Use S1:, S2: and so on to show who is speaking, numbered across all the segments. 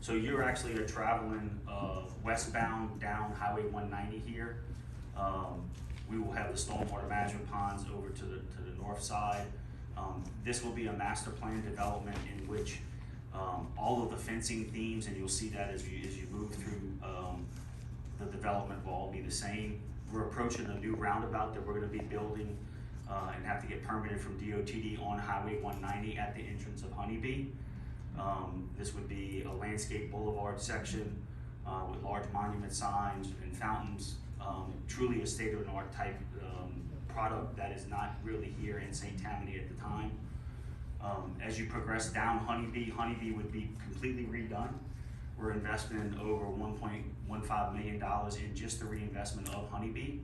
S1: So you're actually traveling westbound down Highway 190 here. We will have the stormwater management ponds over to the north side. This will be a master plan development in which all of the fencing themes, and you'll see that as you move through the development, will all be the same. We're approaching a new roundabout that we're going to be building and have to get permitted from DOTD on Highway 190 at the entrance of Honeybee. This would be a landscape boulevard section with large monument signs and fountains. Truly a state-of-the-art type product that is not really here in St. Tammany at the time. As you progress down Honeybee would be completely redone. We're investing over $1.15 million in just the reinvestment of Honeybee.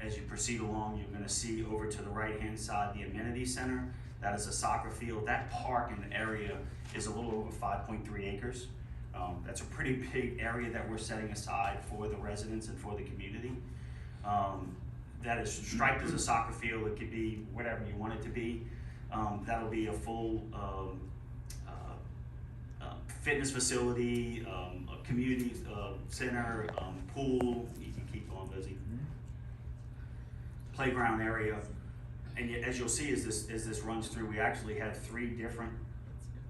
S1: As you proceed along, you're going to see over to the right-hand side the amenity center. That is a soccer field. That park in the area is a little over 5.3 acres. That's a pretty big area that we're setting aside for the residents and for the community. That is striped as a soccer field. It could be whatever you want it to be. That'll be a full fitness facility, a community center, pool. You can keep going busy. Playground area. And yet, as you'll see as this runs through, we actually have 3 different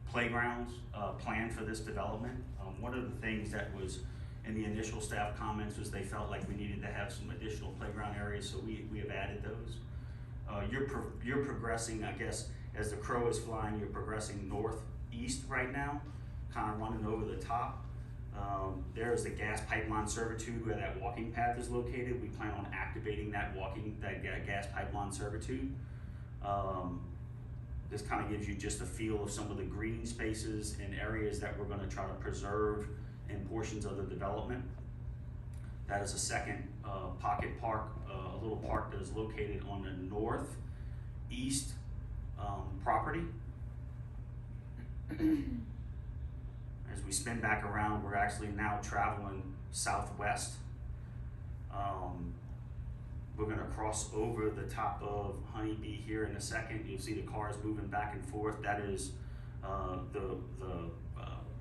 S1: playgrounds planned for this development. One of the things that was in the initial staff comments was they felt like we needed to have some additional playground areas, so we have added those. You're progressing, I guess, as the crow is flying, you're progressing northeast right now, kind of running over the top. There is the gas pipeline servitude where that walking path is located. We plan on activating that gas pipeline servitude. This kind of gives you just a feel of some of the green spaces and areas that we're going to try to preserve in portions of the development. That is a second pocket park, a little park that is located on the northeast property. As we spin back around, we're actually now traveling southwest. We're going to cross over the top of Honeybee here in a second. You'll see the cars moving back and forth. That is the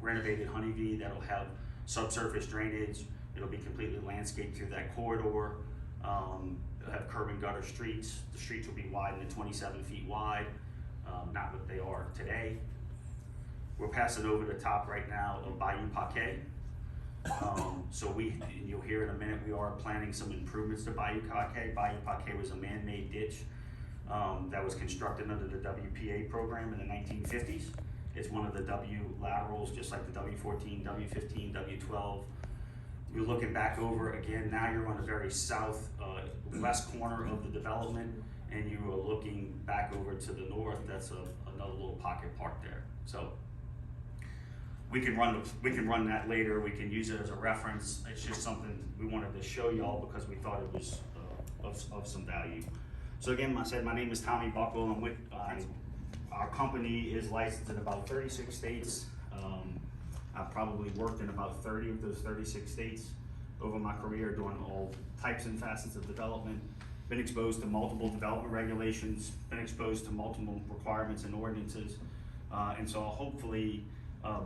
S1: renovated Honeybee that'll have subsurface drainage. It'll be completely landscaped through that corridor. It'll have curb and gutter streets. The streets will be widened to 27 feet wide, not what they are today. We're passing over the top right now of Bayou Paquet. So you'll hear in a minute, we are planning some improvements to Bayou Paquet. Bayou Paquet was a man-made ditch that was constructed under the WPA program in the 1950s. It's one of the W laterals, just like the W14, W15, W12. You're looking back over again, now you're on the very west corner of the development, and you are looking back over to the north. That's another little pocket park there. So we can run that later. We can use it as a reference. It's just something we wanted to show y'all because we thought it was of some value. So again, I said my name is Tommy Buckle. I'm with our company is licensed in about 36 states. I've probably worked in about 30 of those 36 states over my career, doing all types and facets of development. Been exposed to multiple development regulations. Been exposed to multiple requirements and ordinances, and so hopefully.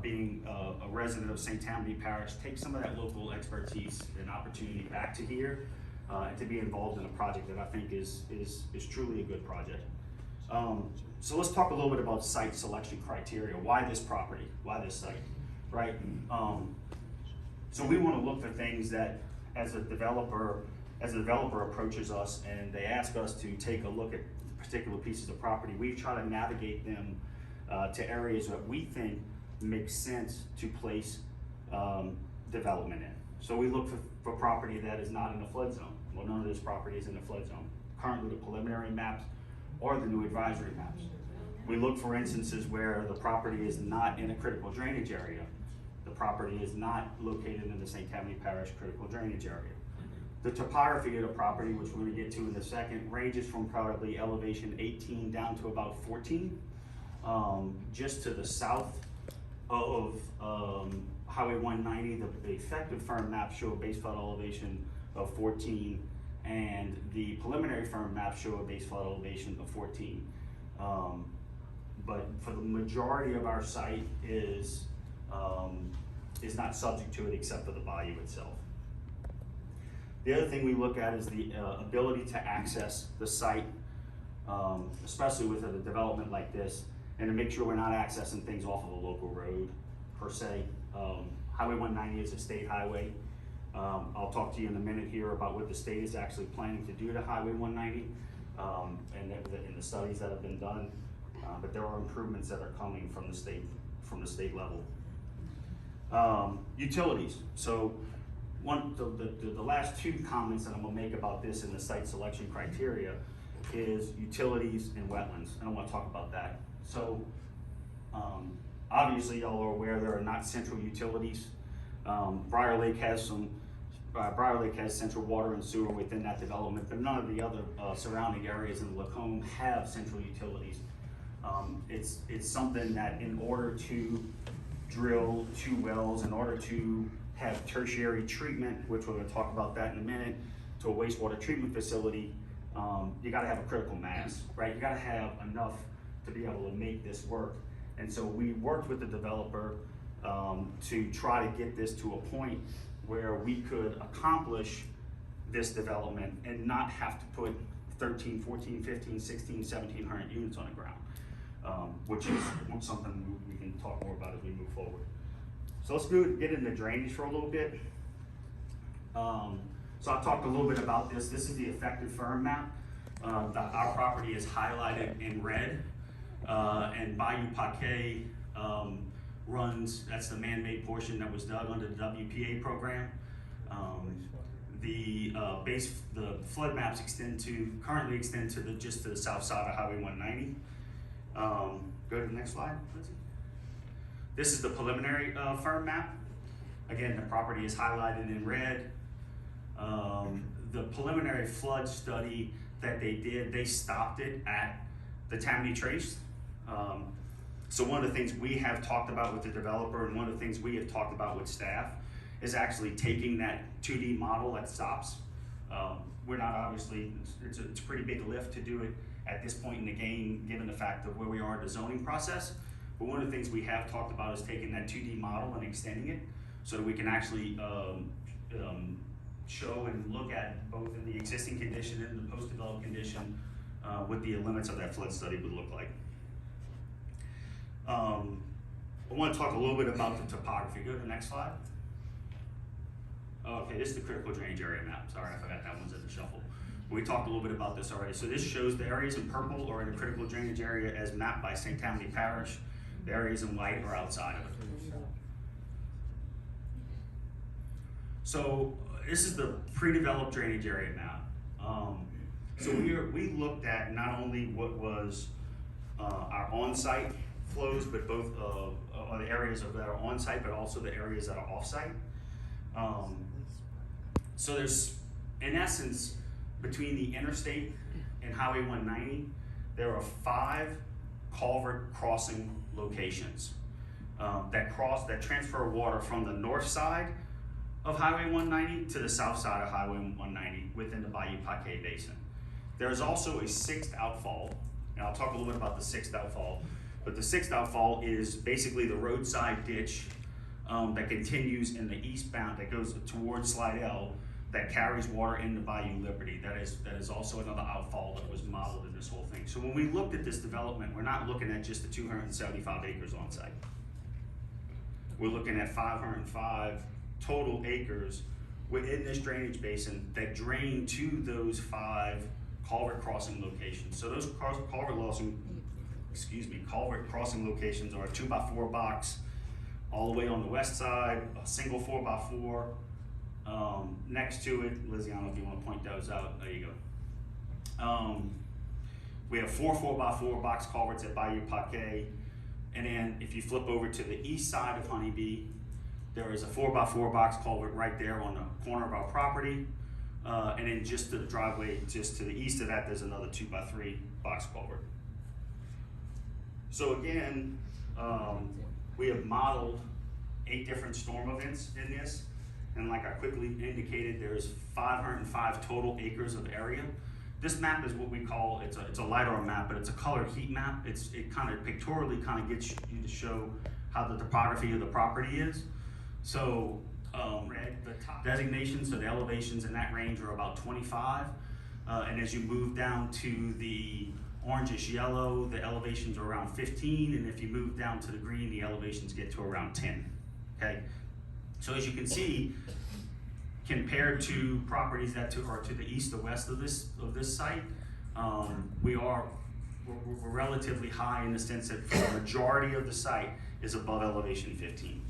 S1: Being a resident of St. Tammany Parish, take some of that local expertise and opportunity back to here and to be involved in a project that I think is truly a good project. So let's talk a little bit about site selection criteria. Why this property? Why this site? Right? So we want to look for things that as a developer approaches us and they ask us to take a look at particular pieces of property, we try to navigate them to areas that we think makes sense to place development in. So we look for property that is not in the flood zone. Well, none of this property is in the flood zone. Currently the preliminary maps or the new advisory maps. We look for instances where the property is not in a critical drainage area. The property is not located in the St. Tammany Parish critical drainage area. The topography of the property, which we're going to get to in a second, ranges from probably elevation 18 down to about 14. Just to the south of Highway 190, the effective firm maps show a base flood elevation of 14, and the preliminary firm maps show a base flood elevation of 14. But for the majority of our site is is not subject to it except for the bayou itself. The other thing we look at is the ability to access the site, especially with a development like this, and to make sure we're not accessing things off of a local road per se. Highway 190 is a state highway. I'll talk to you in a minute here about what the state is actually planning to do to Highway 190 and the studies that have been done. But there are improvements that are coming from the state level. Utilities. So the last two comments that I'm gonna make about this in the site selection criteria is utilities and wetlands, and I want to talk about that. So obviously y'all are aware there are not central utilities. Briar Lake has central water and sewer within that development, but none of the other surrounding areas in Lacombe have central utilities. It's something that in order to drill 2 wells, in order to have tertiary treatment, which we're going to talk about that in a minute, to a wastewater treatment facility, you got to have a critical mass, right? You got to have enough to be able to make this work. And so we worked with the developer to try to get this to a point where we could accomplish this development and not have to put 13, 14, 15, 16, 1700 units on the ground, which is something we can talk more about as we move forward. So let's get into drainage for a little bit. So I talked a little bit about this. This is the effective firm map. Our property is highlighted in red, and Bayou Paquet runs, that's the man-made portion that was dug under the WPA program. The flood maps currently extend to just to the south side of Highway 190. Go to the next slide, please. This is the preliminary firm map. Again, the property is highlighted in red. The preliminary flood study that they did, they stopped it at the Tammany Trace. So one of the things we have talked about with the developer, and one of the things we have talked about with staff, is actually taking that 2D model that stops. We're not obviously, it's a pretty big lift to do it at this point in the game, given the fact of where we are in the zoning process. But one of the things we have talked about is taking that 2D model and extending it so that we can actually show and look at both in the existing condition and the post-developed condition what the limits of that flood study would look like. I want to talk a little bit about the topography. Go to the next slide. Okay, this is the critical drainage area map. Sorry, I forgot that one's in the shuffle. We talked a little bit about this already. So this shows the areas in purple are in the critical drainage area as mapped by St. Tammany Parish. The areas in white are outside of it. So this is the pre-developed drainage area map. So we looked at not only what was our on-site flows, but both the areas that are on-site, but also the areas that are off-site. So there's, in essence, between the interstate and Highway 190, there are 5 culvert crossing locations that transfer water from the north side of Highway 190 to the south side of Highway 190 within the Bayou Paquet Basin. There is also a 6th outfall, and I'll talk a little bit about the 6th outfall, but the 6th outfall is basically the roadside ditch that continues in the eastbound, that goes towards Slidell, that carries water into Bayou Liberty. That is also another outfall that was modeled in this whole thing. So when we looked at this development, we're not looking at just the 275 acres on site. We're looking at 505 total acres within this drainage basin that drain to those 5 culvert crossing locations. So those culvert crossing locations are a 2x4 box all the way on the west side, a single 4x4 next to it. Lizzie, I don't know if you want to point those out. There you go. We have 4 4x4 box culverts at Bayou Paquet, and then if you flip over to the east side of Honeybee, there is a 4x4 box culvert right there on the corner of our property, and then just to the driveway, just to the east of that, there's another 2x3 box culvert. So again, we have modeled 8 different storm events in this, and like I quickly indicated, there's 505 total acres of area. This map is what we call, it's a LiDAR map, but it's a colored heat map. It kind of pictorially kind of gets you to show how the topography of the property is. So red, the top designation, so the elevations in that range are about 25. And as you move down to the orangish yellow, the elevations are around 15. And if you move down to the green, the elevations get to around 10, okay? So as you can see, compared to properties that are to the east or west of this site, we're relatively high in the sense that for the majority of the site is above elevation 15.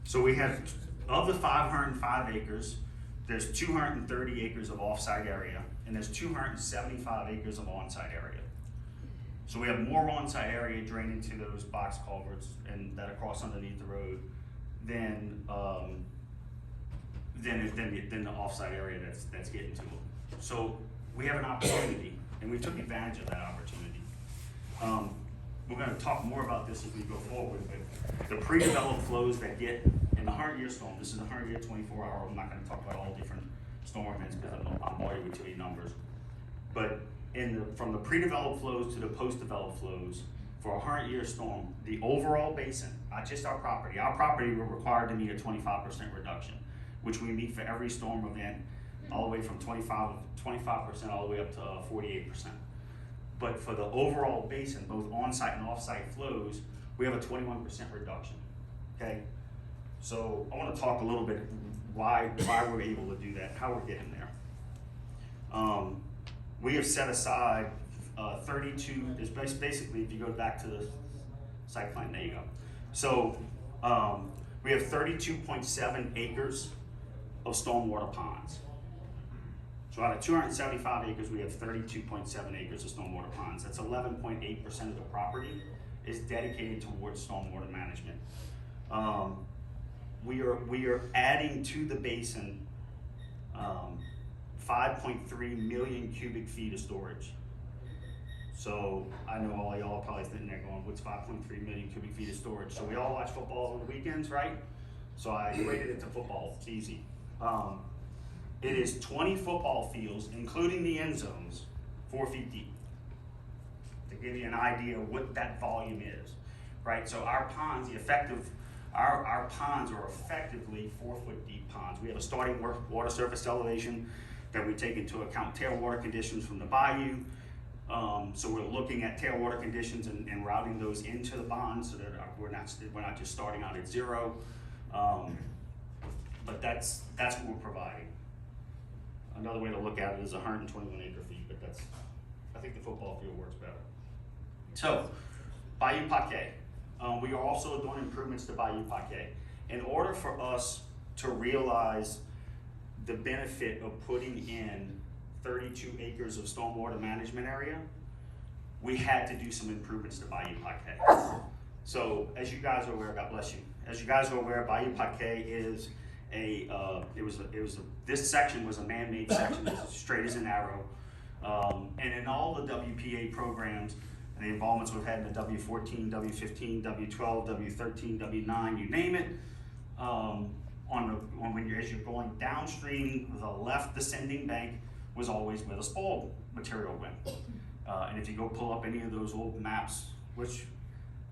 S1: So we have, of the 505 acres, there's 230 acres of off-site area, and there's 275 acres of on-site area. So we have more on-site area drained into those box culverts and that are cross underneath the road than the off-site area that's getting to them. So we have an opportunity, and we took advantage of that opportunity. We're going to talk more about this as we go forward, but the pre-developed flows that get in the 100-year storm, this is a 100-year 24-hour, I'm not going to talk about all different storm events because I'm bore you with too many numbers. But from the pre-developed flows to the post-developed flows, for a 100-year storm, the overall basin, not just our property we're required to meet a 25% reduction, which we meet for every storm event, all the way from 25% all the way up to 48%. But for the overall basin, both on-site and off-site flows, we have a 21% reduction, okay? So I want to talk a little bit why we're able to do that, how we're getting there. We have set aside 32, there's basically, if you go back to the site plan, there you go. So we have 32.7 acres of stormwater ponds. So out of 275 acres, we have 32.7 acres of stormwater ponds. That's 11.8% of the property is dedicated towards stormwater management. We are adding to the basin 5.3 million cubic feet of storage. So I know all y'all are probably sitting there going, what's 5.3 million cubic feet of storage? So we all watch football on the weekends, right? So I equated it to football, it's easy. It is 20 football fields, including the end zones, 4 feet deep. To give you an idea of what that volume is, right? So our ponds, our ponds are effectively 4 foot deep ponds. We have a starting water surface elevation that we take into account tailwater conditions from the bayou. So we're looking at tailwater conditions and routing those into the ponds so that we're not just starting out at zero. But that's what we're providing. Another way to look at it is 121 acre feet, but I think the football field works better. So, Bayou Paquet. We are also doing improvements to Bayou Paquet. In order for us to realize the benefit of putting in 32 acres of stormwater management area, we had to do some improvements to Bayou Paquet. So, as you guys are aware, God bless you. As you guys are aware, Bayou Paquet is this section was a man-made section, as straight as an arrow. And in all the WPA programs and the involvements we've had in the W14, W15, W12, W13, W9, you name it, as you're going downstream, the left descending bank was always where the spoil material went. And if you go pull up any of those old maps, which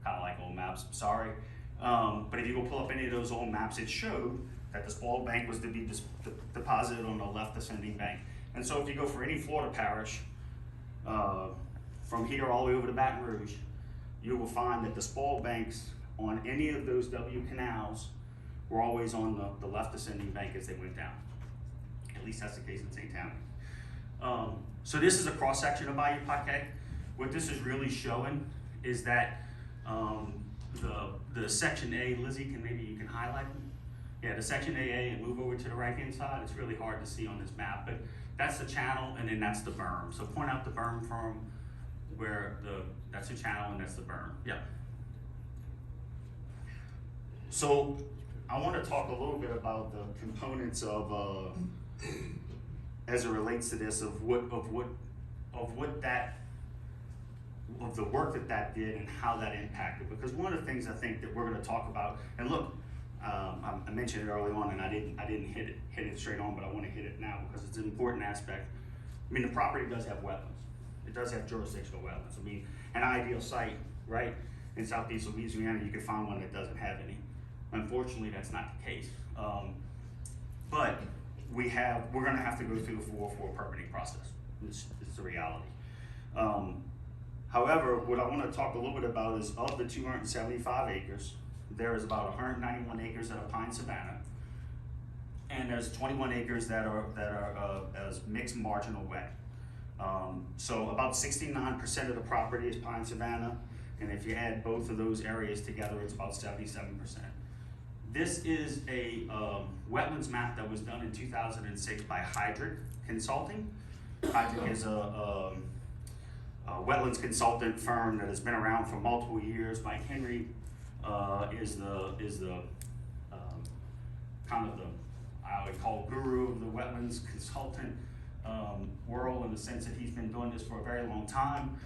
S1: kind of like old maps, sorry, but if you go pull up any of those old maps, it showed that the spoil bank was to be deposited on the left descending bank. And so if you go for any Florida parish, from here all the way over to Baton Rouge, you will find that the spoil banks on any of those W canals were always on the left descending bank as they went down. At least that's the case in St. Tammany. So this is a cross section of Bayou Paquet. What this is really showing is that the section A, Lizzie, maybe you can highlight them. Yeah, the section AA and move over to the right-hand side. It's really hard to see on this map, but that's the channel and then that's the berm. So point out the berm from where that's the channel and that's the berm. Yeah. So I want to talk a little bit about the components of, as it relates to this, of the work that did and how that impacted. Because one of the things I think that we're going to talk about, and look, I mentioned it early on, and I didn't hit it straight on, but I want to hit it now because it's an important aspect. I mean, the property does have wetlands. It does have jurisdictional wetlands. I mean, an ideal site, right? in southeast Louisiana, you could find one that doesn't have any. Unfortunately, that's not the case. But we're gonna have to go through the 404 permitting process. It's the reality. However, what I want to talk a little bit about is of the 275 acres, there is about 191 acres that are pine savanna, and there's 21 acres that are as mixed marginal wet. So about 69% of the property is pine savanna, and if you add both of those areas together, it's about 77%. This is a wetlands map that was done in 2006 by Hydrick Consulting. Hydrick is a wetlands consultant firm that has been around for multiple years. Mike Henry is the kind of the, I would call, guru of the wetlands consultant world, in the sense that he's been doing this for a very long time.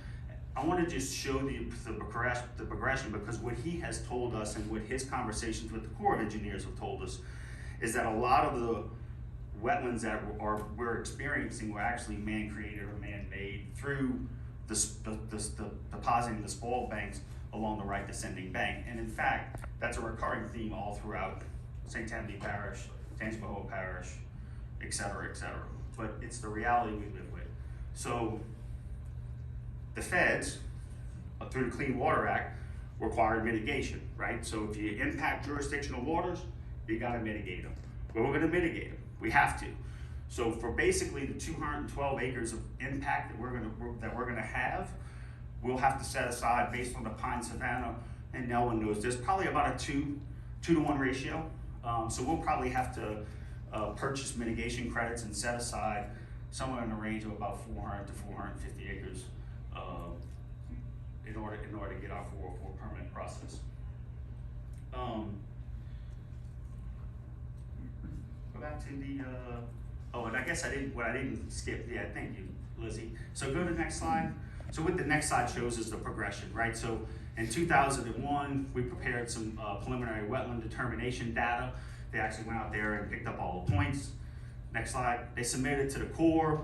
S1: I want to just show the progression, because what he has told us and what his conversations with the Corps of Engineers have told us is that a lot of the wetlands that we're experiencing were actually man-created or man-made through the depositing the spoil banks along the right descending bank. And in fact, that's a recurring theme all throughout St. Tammany Parish, Tangipahoa Parish, et cetera, et cetera. But it's the reality we live with. So the feds, through the Clean Water Act, required mitigation, right? So if you impact jurisdictional waters, you gotta mitigate them. Well, we're gonna mitigate them, we have to. So for basically the 212 acres of impact that we're gonna have, we'll have to set aside, based on the pine savanna, and no one knows, there's probably about a 2-to-1 ratio. So we'll probably have to purchase mitigation credits and set aside somewhere in the range of about 400 to 450 acres in order to get our 404 permit process. Go back to the, oh, and I guess I didn't skip, yeah, thank you, Lizzie. So go to the next slide. So what the next slide shows is the progression, right? So in 2001, we prepared some preliminary wetland determination data. They actually went out there and picked up all the points. Next slide. They submitted to the Corps.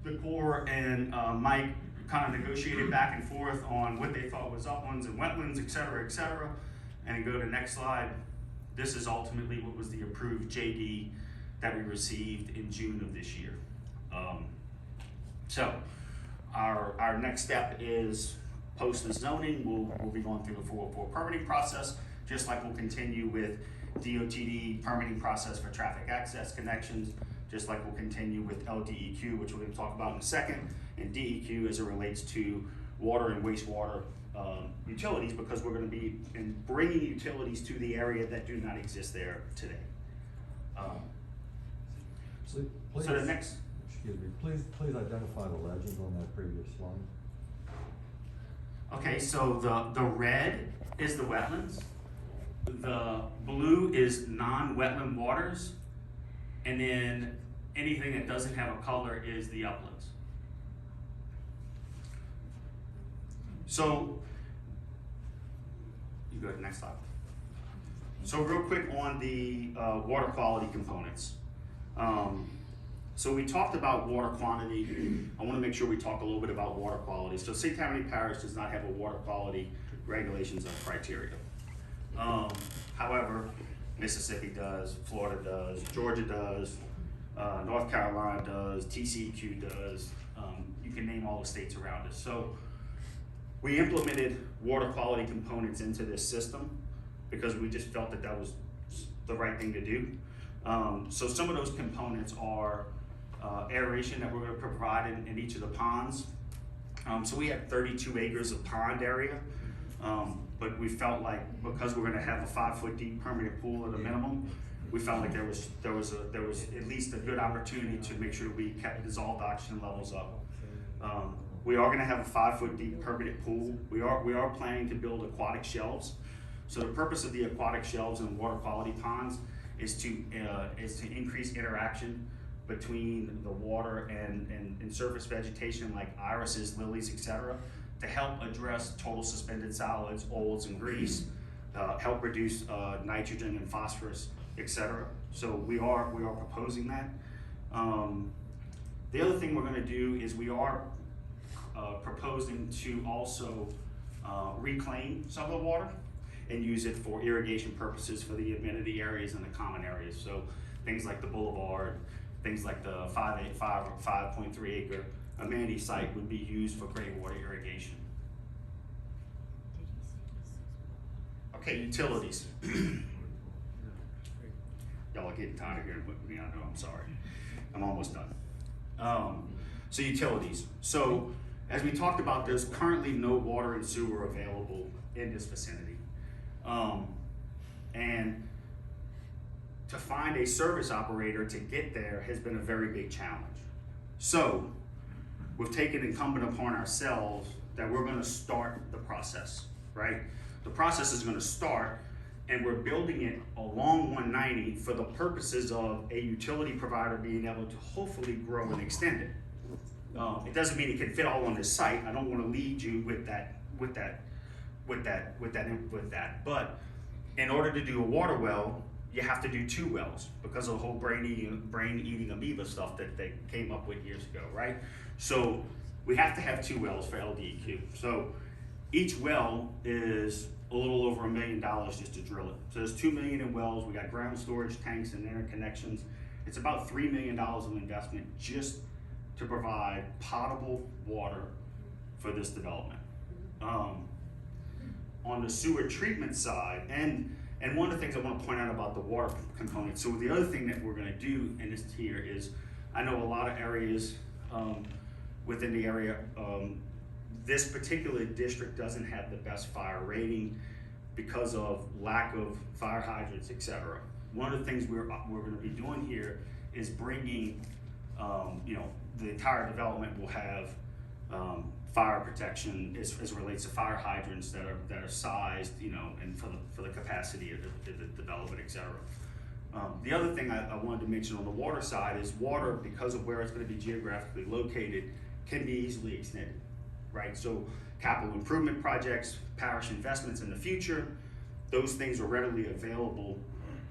S1: The Corps and Mike kind of negotiated back and forth on what they thought was uplands and wetlands, et cetera, and go to the next slide. This is ultimately what was the approved JD that we received in June of this year. So our next step is post the zoning. We'll be going through the 404 permitting process, just like we'll continue with DOTD permitting process for traffic access connections, just like we'll continue with LDEQ, which we're going to talk about in a second, and DEQ as it relates to water and wastewater utilities, because we're going to be bringing utilities to the area that do not exist there today.
S2: Please,
S1: so the next,
S2: excuse me, please identify the legend on that previous slide.
S1: Okay, so the red is the wetlands, the blue is non-wetland waters, and then anything that doesn't have a color is the uplands. So, you go to the next slide. So real quick on the water quality components. So we talked about water quantity. I want to make sure we talk a little bit about water quality. So St. Tammany Parish does not have a water quality regulations or criteria. However, Mississippi does, Florida does, Georgia does, North Carolina does, TCEQ does. You can name all the states around us. So we implemented water quality components into this system because we just felt that that was the right thing to do. So some of those components are aeration that we're going to provide in each of the ponds. So we have 32 acres of pond area, but we felt like because we're going to have a 5-foot deep permanent pool at a minimum, we felt like there was at least a good opportunity to make sure we kept dissolved oxygen levels up. We are going to have a 5-foot deep permanent pool. We are planning to build aquatic shelves. So the purpose of the aquatic shelves in water quality ponds is to increase interaction between the water and surface vegetation like irises, lilies, etc., to help address total suspended solids, oils, and grease, help reduce nitrogen and phosphorus, etc. So we are proposing that. The other thing we're going to do is we are proposing to also reclaim some of the water and use it for irrigation purposes for the amenity areas and the common areas. So things like the boulevard, things like the 5.3 acre amenity site would be used for gray water irrigation. Okay, utilities. Y'all are getting tired of hearing with me, I know, I'm sorry. I'm almost done. So utilities. So as we talked about, there's currently no water and sewer available in this vicinity. And to find a service operator to get there has been a very big challenge. So we've taken incumbent upon ourselves that we're gonna start the process, right? The process is gonna start, and we're building it along 190 for the purposes of a utility provider being able to hopefully grow and extend it. It doesn't mean it can fit all on this site. I don't wanna lead you with that. But in order to do a water well, you have to do 2 wells because of the whole brain eating amoeba stuff that they came up with years ago, right? So we have to have 2 wells for LDEQ. So each well is a little over $1 million just to drill it. So there's 2 million in wells. We got ground storage tanks and interconnections. It's about $3 million of investment just to provide potable water for this development. On the sewer treatment side, and one of the things I want to point out about the water component, so the other thing that we're going to do in this here is, I know a lot of areas within the area, this particular district doesn't have the best fire rating because of lack of fire hydrants, etc. One of the things we're going to be doing here is bringing, the entire development will have fire protection as it relates to fire hydrants that are sized, and for the capacity of the development, etc. The other thing I wanted to mention on the water side is water, because of where it's going to be geographically located, can be easily extended, right? So capital improvement projects, parish investments in the future, those things are readily available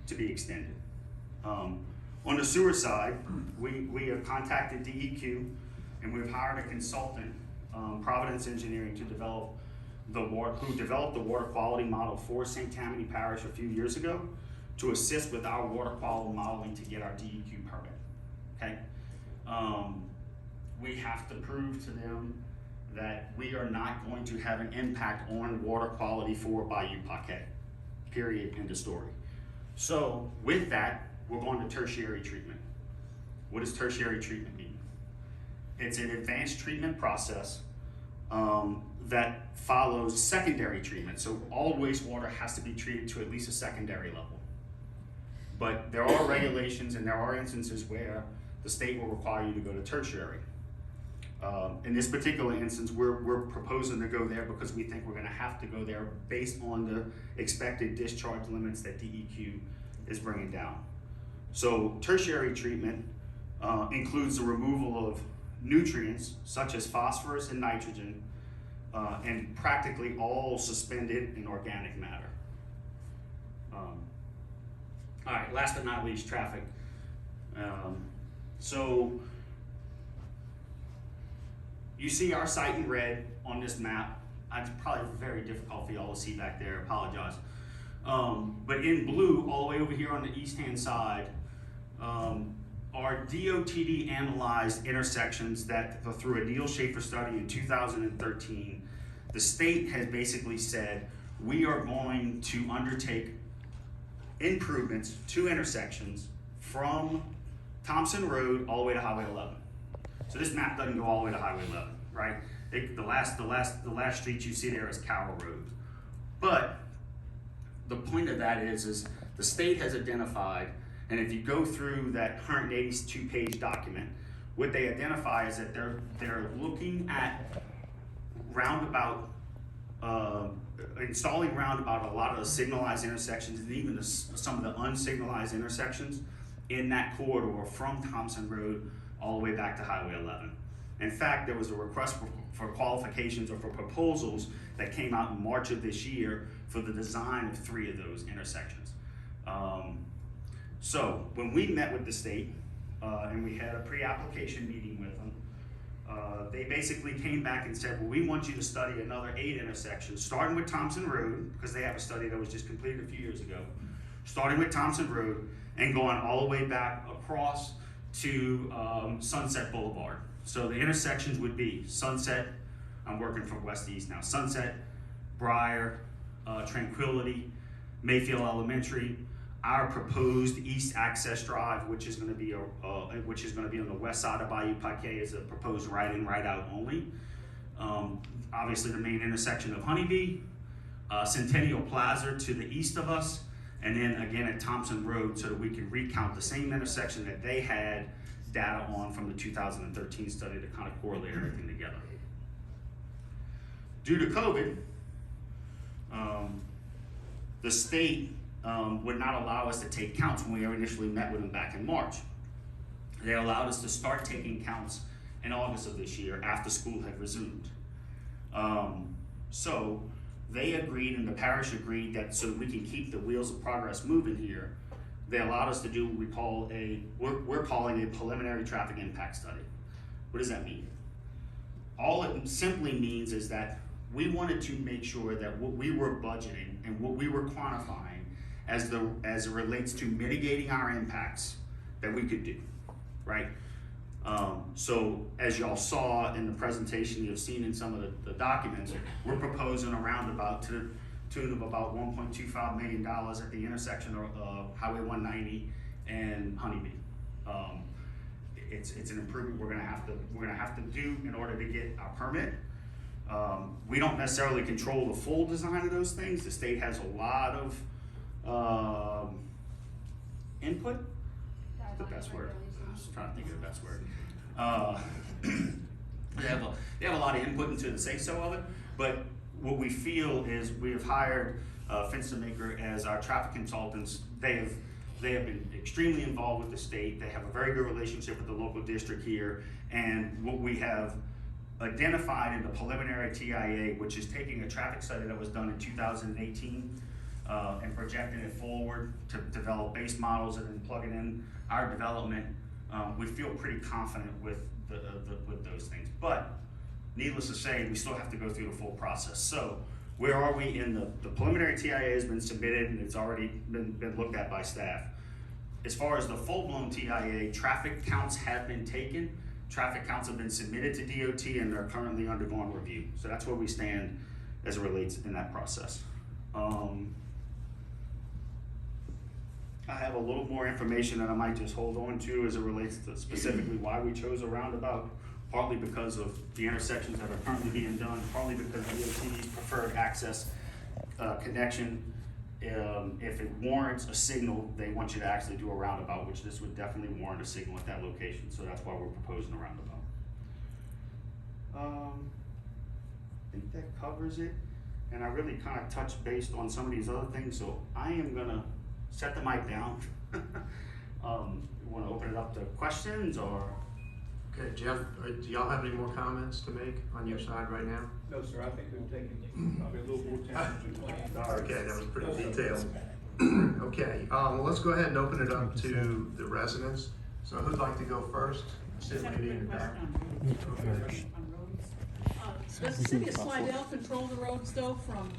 S1: to be extended. On the sewer side, we have contacted DEQ, and we've hired a consultant, Providence Engineering, to develop who developed the water quality model for St. Tammany Parish a few years ago to assist with our water quality modeling to get our DEQ permit, okay? We have to prove to them that we are not going to have an impact on water quality for Bayou Paquet, period, end of story. So with that, we're going to tertiary treatment. What does tertiary treatment mean? It's an advanced treatment process that follows secondary treatment. So all wastewater has to be treated to at least a secondary level. But there are regulations and there are instances where the state will require you to go to tertiary. In this particular instance, we're proposing to go there because we think we're gonna have to go there based on the expected discharge limits that DEQ is bringing down. So tertiary treatment includes the removal of nutrients such as phosphorus and nitrogen, and practically all suspended and organic matter. All right, last but not least, traffic. So you see our site in red on this map. It's probably very difficult for y'all to see back there, apologize. But in blue, all the way over here on the east-hand side, are DOTD analyzed intersections that through a Neil Schaefer study in 2013, the state has basically said, we are going to undertake improvements to intersections from Thompson Road all the way to Highway 11. So this map doesn't go all the way to Highway 11, right? The last street you see there is Carroll Road. But the point of that is the state has identified, and if you go through that 182-page document, what they identify is that they're looking at roundabout, installing roundabout a lot of the signalized intersections and even some of the unsignalized intersections in that corridor from Thompson Road all the way back to Highway 11. In fact, there was a request for qualifications or for proposals that came out in March of this year for the design of 3 of those intersections. So when we met with the state and we had a pre-application meeting with them, they basically came back and said, well, we want you to study another 8 intersections, starting with Thompson Road, because they have a study that was just completed a few years ago, starting with Thompson Road and going all the way back across to Sunset Boulevard. So the intersections would be Sunset, I'm working from west to east now, Sunset, Briar, Tranquility, Mayfield Elementary, our proposed east access drive, which is going to be on the west side of Bayou Paquet, is a proposed right-in, right-out only. Obviously, the main intersection of Honeybee, Centennial Plaza to the east of us, and then again at Thompson Road, so that we can recount the same intersection that they had data on from the 2013 study to kind of correlate everything together. Due to COVID, the state would not allow us to take counts when we initially met with them back in March. They allowed us to start taking counts in August of this year after school had resumed. So they agreed, and the parish agreed, that so we can keep the wheels of progress moving here, they allowed us to do what we call we're calling a preliminary traffic impact study. What does that mean? All it simply means is that we wanted to make sure that what we were budgeting and what we were quantifying as it relates to mitigating our impacts, that we could do, right? So as y'all saw in the presentation, you've seen in some of the documents, we're proposing a roundabout to the tune of about $1.25 million at the intersection of Highway 190 and Honeybee. It's an improvement we're gonna have to do in order to get our permit. We don't necessarily control the full design of those things. The state has a lot of input. That's the best word. I was trying to think of the best word. They have a lot of input into the say-so of it, but what we feel is we have hired Finstermaker as our traffic consultants. They have been extremely involved with the state. They have a very good relationship with the local district here, and what we have identified in the preliminary TIA, which is taking a traffic study that was done in 2018 and projecting it forward to develop base models and then plugging in our development. We feel pretty confident with those things, but needless to say, we still have to go through the full process. So where are we in the preliminary TIA has been submitted and it's already been looked at by staff. As far as the full-blown TIA, traffic counts have been taken. Traffic counts have been submitted to DOT and they're currently undergoing review. So that's where we stand as it relates in that process. I have a little more information that I might just hold on to as it relates to specifically why we chose a roundabout, partly because of the intersections that are currently being done, partly because of DOT's preferred access connection. If it warrants a signal, they want you to actually do a roundabout, which this would definitely warrant a signal at that location. So that's why we're proposing a roundabout. I think that covers it. And I really kind of touched based on some of these other things. So I am gonna set the mic down. You wanna open it up to questions or?
S3: Okay, Jeff, do y'all have any more comments to make on your side right now?
S4: No, sir, I think we've taken probably a little more time than we planned.
S3: Okay, that was pretty detailed. Okay, well, let's go ahead and open it up to the residents. So who'd like to go first? Sit maybe in the back.
S5: Does the city of Slidell control the roads though from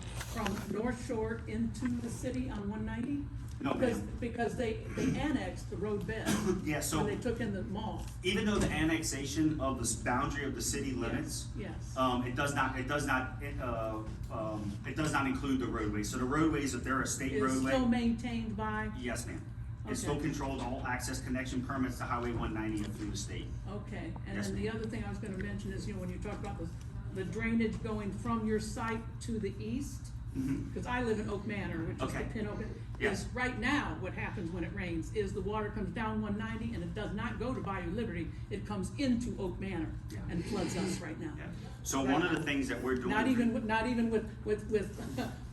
S5: North Shore into the city on 190?
S1: No,
S5: Because they annexed the road bed.
S1: Yeah, so
S5: when they took in the mall.
S1: even though the annexation of the boundary of the city limits,
S5: Yes.
S1: it does not include the roadways. So the roadways, if they're a state
S5: Is
S1: roadway,
S5: still maintained by,
S1: yes, ma'am. It still
S5: Okay.
S1: controls all access connection permits to Highway 190 and through the state.
S5: okay, and
S1: Yes,
S5: then the other thing I was gonna mention is, when you talk about the drainage going from your site to the east, because I live in Oak Manor, which is
S1: Okay.
S5: the pin open.
S1: Yes.
S5: Is right now, what happens when it rains is the water comes down 190 and it does not go to Bayou Liberty, it comes into Oak Manor
S1: Yeah.
S5: and floods us right now.
S1: Yeah. So one of the things that we're doing.
S5: Not even with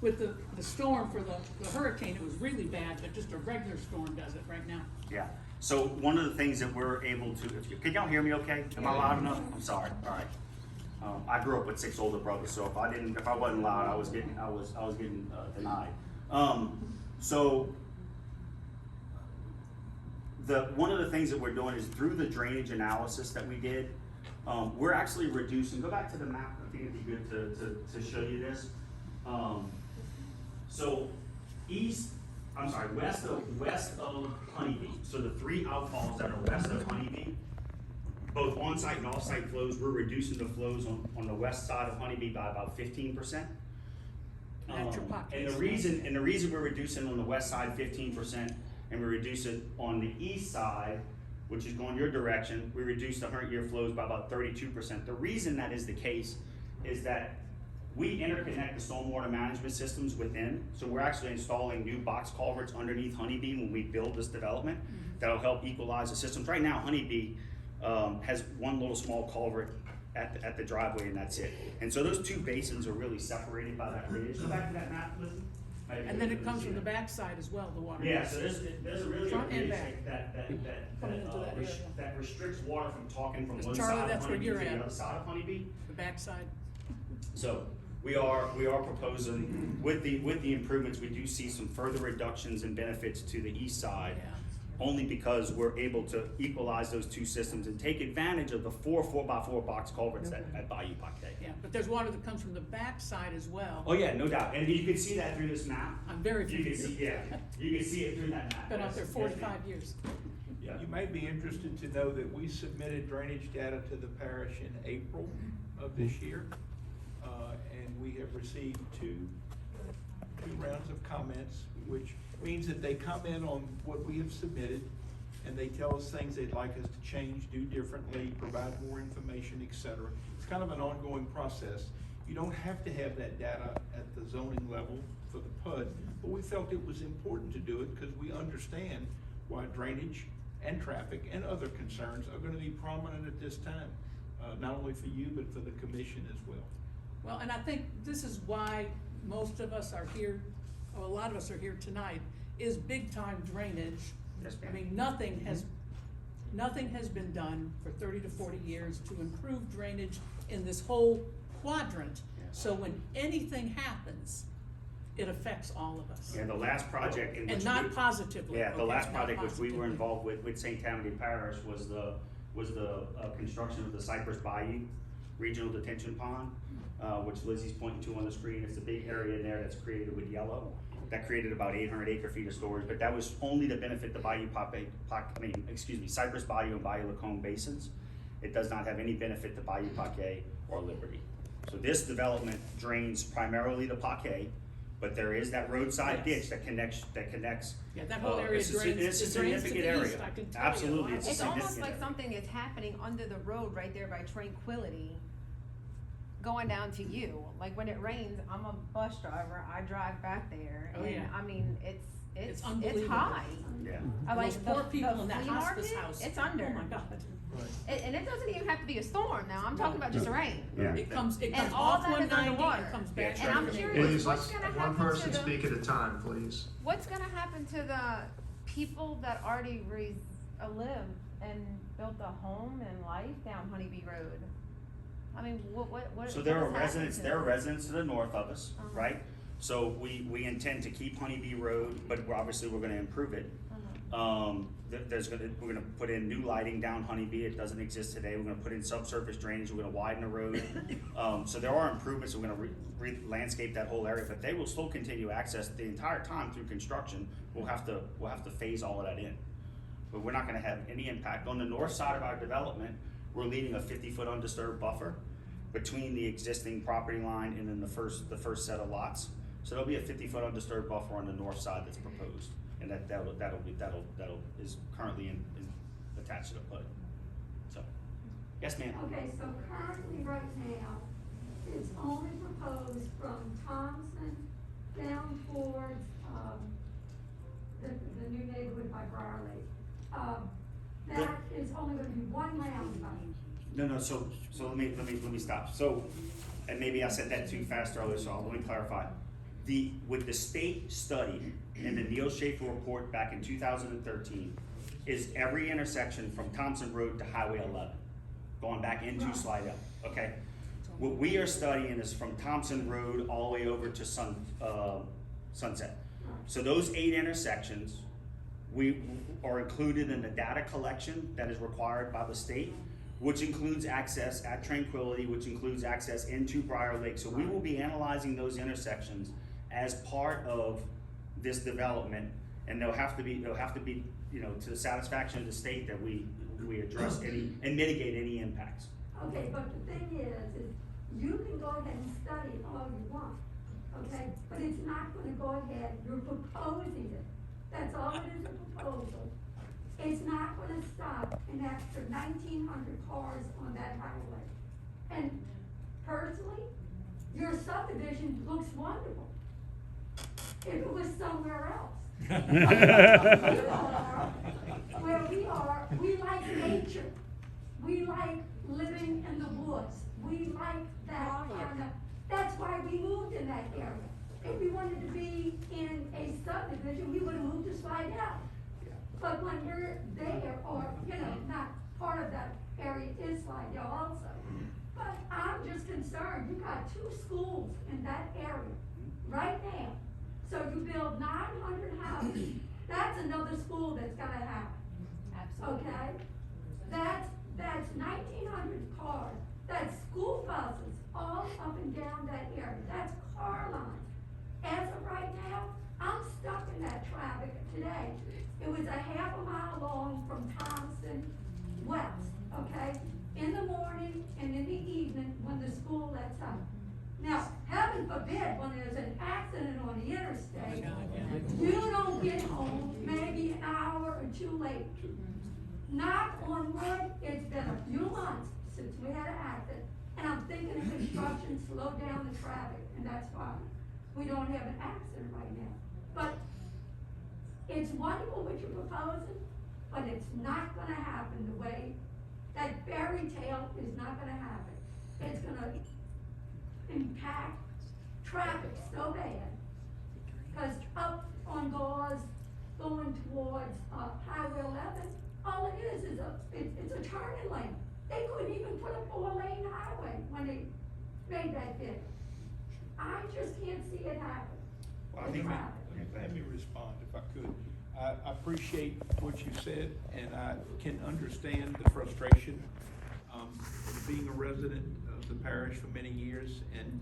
S5: the storm for the hurricane, it was really bad, but just a regular storm does it right now.
S1: Yeah. So one of the things that we're able to, can y'all hear me okay? Am I loud enough? I'm sorry. All right. I grew up with 6 older brothers, so if I wasn't loud, I was getting denied. So one of the things that we're doing is through the drainage analysis that we did, We're actually reducing, go back to the map, I think it'd be good to show you this. So west of Honeybee, so the three outfalls that are west of Honeybee, both on-site and off-site flows, we're reducing the flows on the west side of Honeybee by about 15%.
S5: That's your pocket.
S1: And the reason we're reducing on the west side 15% and we reduce it on the east side, which is going your direction, we reduce the 100-year flows by about 32%. The reason that is the case is that we interconnect the stormwater management systems within, so we're actually installing new box culverts underneath Honeybee when we build this development that'll help equalize the systems. Right now, Honeybee has one little small culvert at the driveway, and that's it. And so those two basins are really separated by that ridge. Go back to that map, listen.
S5: And then it comes from the backside as well, the water.
S1: Yeah, so there's a really
S5: Front and
S1: ridge
S5: back. Coming into that area.
S1: that restricts water from talking from one
S5: Charlie,
S1: side of
S5: that's where
S1: Honeybee
S5: you're
S1: to the
S5: at.
S1: other side of Honeybee.
S5: The backside.
S1: So we are proposing, with the improvements, we do see some further reductions and benefits to the east side.
S5: Yeah.
S1: Only because we're able to equalize those two systems and take advantage of the 4x4 box culverts at Bayou Paquet.
S5: Yeah, but there's water that comes from the backside as well.
S1: Oh yeah, no doubt, and you can see that through this map.
S5: I'm very
S1: You can
S5: familiar.
S1: see, yeah, you can see it through that map.
S5: Been out there
S1: Yes,
S5: 45 years.
S1: Yeah.
S4: You may be interested to know that we submitted drainage data to the parish in April of this year. And we have received two rounds of comments, which means that they comment on what we have submitted, and they tell us things they'd like us to change, do differently, provide more information, etc. It's kind of an ongoing process. You don't have to have that data at the zoning level for the PUD, but we felt it was important to do it because we understand why drainage and traffic and other concerns are gonna be prominent at this time, not only for you, but for the commission as well.
S5: Well, and I think this is why most of us are here, or a lot of us are here tonight, is big time drainage.
S1: Yes,
S5: I
S1: ma'am.
S5: mean, nothing has been done for 30 to 40 years to improve drainage in this whole quadrant. So when anything happens, it affects all of us.
S1: Yeah, the last project in which
S5: And not positively.
S1: Yeah, the
S5: okay?
S1: last
S5: Not
S1: project which we were
S5: positively.
S1: involved with St. Tammany Parish was the construction of the Cypress Bayou Regional Detention Pond, which Lizzie's pointing to on the screen. It's a big area in there that's created with yellow. That created about 800 acre-feet of storage, but that was only to benefit the Cypress Bayou and Bayou Lacombe basins. It does not have any benefit to Bayou Paquet or Liberty. So this development drains primarily the Paquet, but there is that roadside
S5: Yes.
S1: ditch that connects.
S5: Yeah, that whole area
S1: It's a
S5: drains,
S1: It's a
S5: it drains to
S1: significant
S5: the
S1: area.
S5: east, I can tell you.
S1: Absolutely, it's a
S6: It's almost
S1: significant
S6: like
S1: area.
S6: something is happening under the road right there by Tranquility, going down to you. Like when it rains, I'm a bus driver, I drive back there,
S5: Oh,
S6: and
S5: yeah.
S6: I mean, it's
S5: It's unbelievable.
S6: high.
S1: Yeah.
S6: I like
S5: Those poor people in that
S6: flea
S5: hospice
S6: market,
S5: house.
S6: It's under.
S5: Oh my God.
S6: And it doesn't even have to be a storm now, I'm talking about just rain.
S1: Yeah.
S5: It comes
S6: And all
S5: off
S6: that is
S5: 190
S6: underwater.
S5: and comes back.
S1: Yeah,
S6: And I'm
S1: Sure.
S6: curious,
S3: Please,
S6: what's
S3: let's,
S6: gonna
S3: one
S6: happen to
S3: person
S6: the,
S3: speak at a time, please.
S6: what's gonna happen to the people that already live and built a home and life down Honeybee Road? I mean, what?
S1: So there are
S6: what is happening
S1: residents,
S6: to
S1: there are
S6: them?
S1: residents to the north of us,
S6: Uh-huh.
S1: right? So we intend to keep Honeybee Road, but we're gonna improve it.
S6: Uh-huh.
S1: We're gonna put in new lighting down Honeybee, it doesn't exist today, we're gonna put in subsurface drainage, we're gonna widen the road. So there are improvements, we're gonna landscape that whole area, but they will still continue access the entire time through construction. We'll have to phase all of that in. But we're not gonna have any impact. On the north side of our development, we're leaving a 50-foot undisturbed buffer between the existing property line and then the first set of lots. So there'll be a 50-foot undisturbed buffer on the north side that's proposed, and that'll is currently attached to the PUD. So, yes, ma'am.
S7: Okay, so currently right now, it's only proposed from Thompson down towards, the new neighborhood by Briar Lake. That is only gonna be one roundabout.
S1: No, so let me stop. So, and maybe I said that too fast earlier, so let me clarify. With the state study and the Neil Schaefer report back in 2013, is every intersection from Thompson Road to Highway 11, going back into Slidell, okay? What we are studying is from Thompson Road all the way over to Sunset. So those 8 intersections, we are included in the data collection that is required by the state. which includes access at Tranquility, which includes access into Briar Lake. So we will be analyzing those intersections as part of this development, and they'll have to be, you know, to the satisfaction of the state that we address any and mitigate any impacts.
S7: Okay, but the thing is you can go ahead and study it all you want, okay? But it's not gonna go ahead, you're proposing it. That's all it is, a proposal. It's not gonna stop an extra 1,900 cars on that highway. And personally, your subdivision looks wonderful. If it was somewhere else. Where we are, we like nature. We like living in the woods. We like that kind of, that's why we moved in that area. If we wanted to be in a subdivision, we would have moved to Slidell. But when we're there, or, you know, not part of that area is Slidell also. But I'm just concerned, you got 2 schools in that area right now. So you build 900 houses, that's another school that's gotta happen.
S6: Absolutely.
S7: Okay? That's 1,900 cars, that's school buses all up and down that area, that's car lines. As of right now, I'm stuck in that traffic today. It was a half a mile long from Thompson west, okay? In the morning and in the evening when the school lets up. Now, heaven forbid, when there's an accident on the interstate, you don't get home maybe an hour or 2 late. Knock on wood, it's been a few months since we had an accident, and I'm thinking of construction slowed down the traffic, and that's why we don't have an accident right now. But it's wonderful what you're proposing, but it's not gonna happen the way, that fairy tale is not gonna happen. It's gonna impact traffic so bad, cause up on Gauze, going towards, Highway 11, all it is it's a turning lane. They couldn't even put a 4-lane highway when they made that bid. I just can't see it happen.
S4: Well,
S7: The traffic.
S4: let me respond if I could. I appreciate what you said, and I can understand the frustration, being a resident of the parish for many years and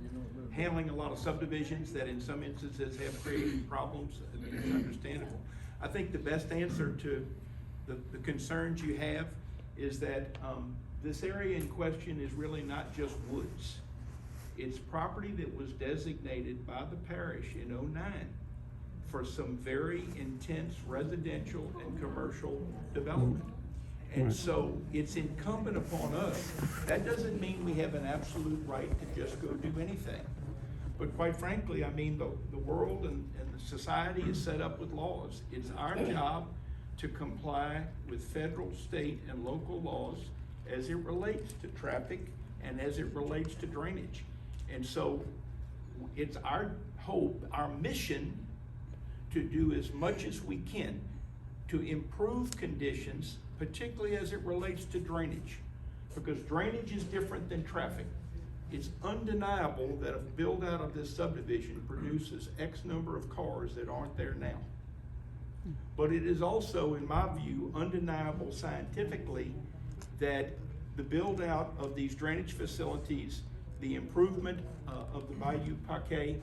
S4: handling a lot of subdivisions that in some instances have created problems. It's understandable. I think the best answer to the concerns you have is that this area in question is really not just woods. It's property that was designated by the parish in '09 for some very intense residential and commercial development. And so it's incumbent upon us. That doesn't mean we have an absolute right to just go do anything. But quite frankly, I mean, the world and the society is set up with laws. It's our job to comply with federal, state, and local laws as it relates to traffic and as it relates to drainage. And so it's our hope, our mission, to do as much as we can to improve conditions, particularly as it relates to drainage, because drainage is different than traffic. It's undeniable that a build out of this subdivision produces X number of cars that aren't there now. But it is also, in my view, undeniable scientifically that the build out of these drainage facilities, the improvement of the Bayou Paquet,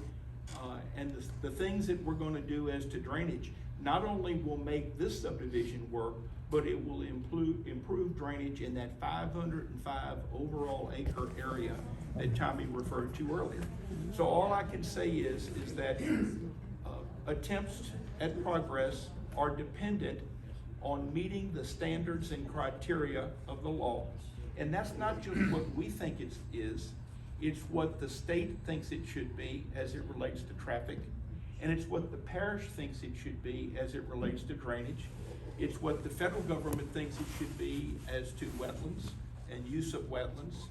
S4: and the things that we're gonna do as to drainage, not only will make this subdivision work, but it will improve drainage in that 505 overall acre area that Tommy referred to earlier. So all I can say is that attempts at progress are dependent on meeting the standards and criteria of the law. And that's not just what we think it is, it's what the state thinks it should be as it relates to traffic. And it's what the parish thinks it should be as it relates to drainage. It's what the federal government thinks it should be as to wetlands and use of wetlands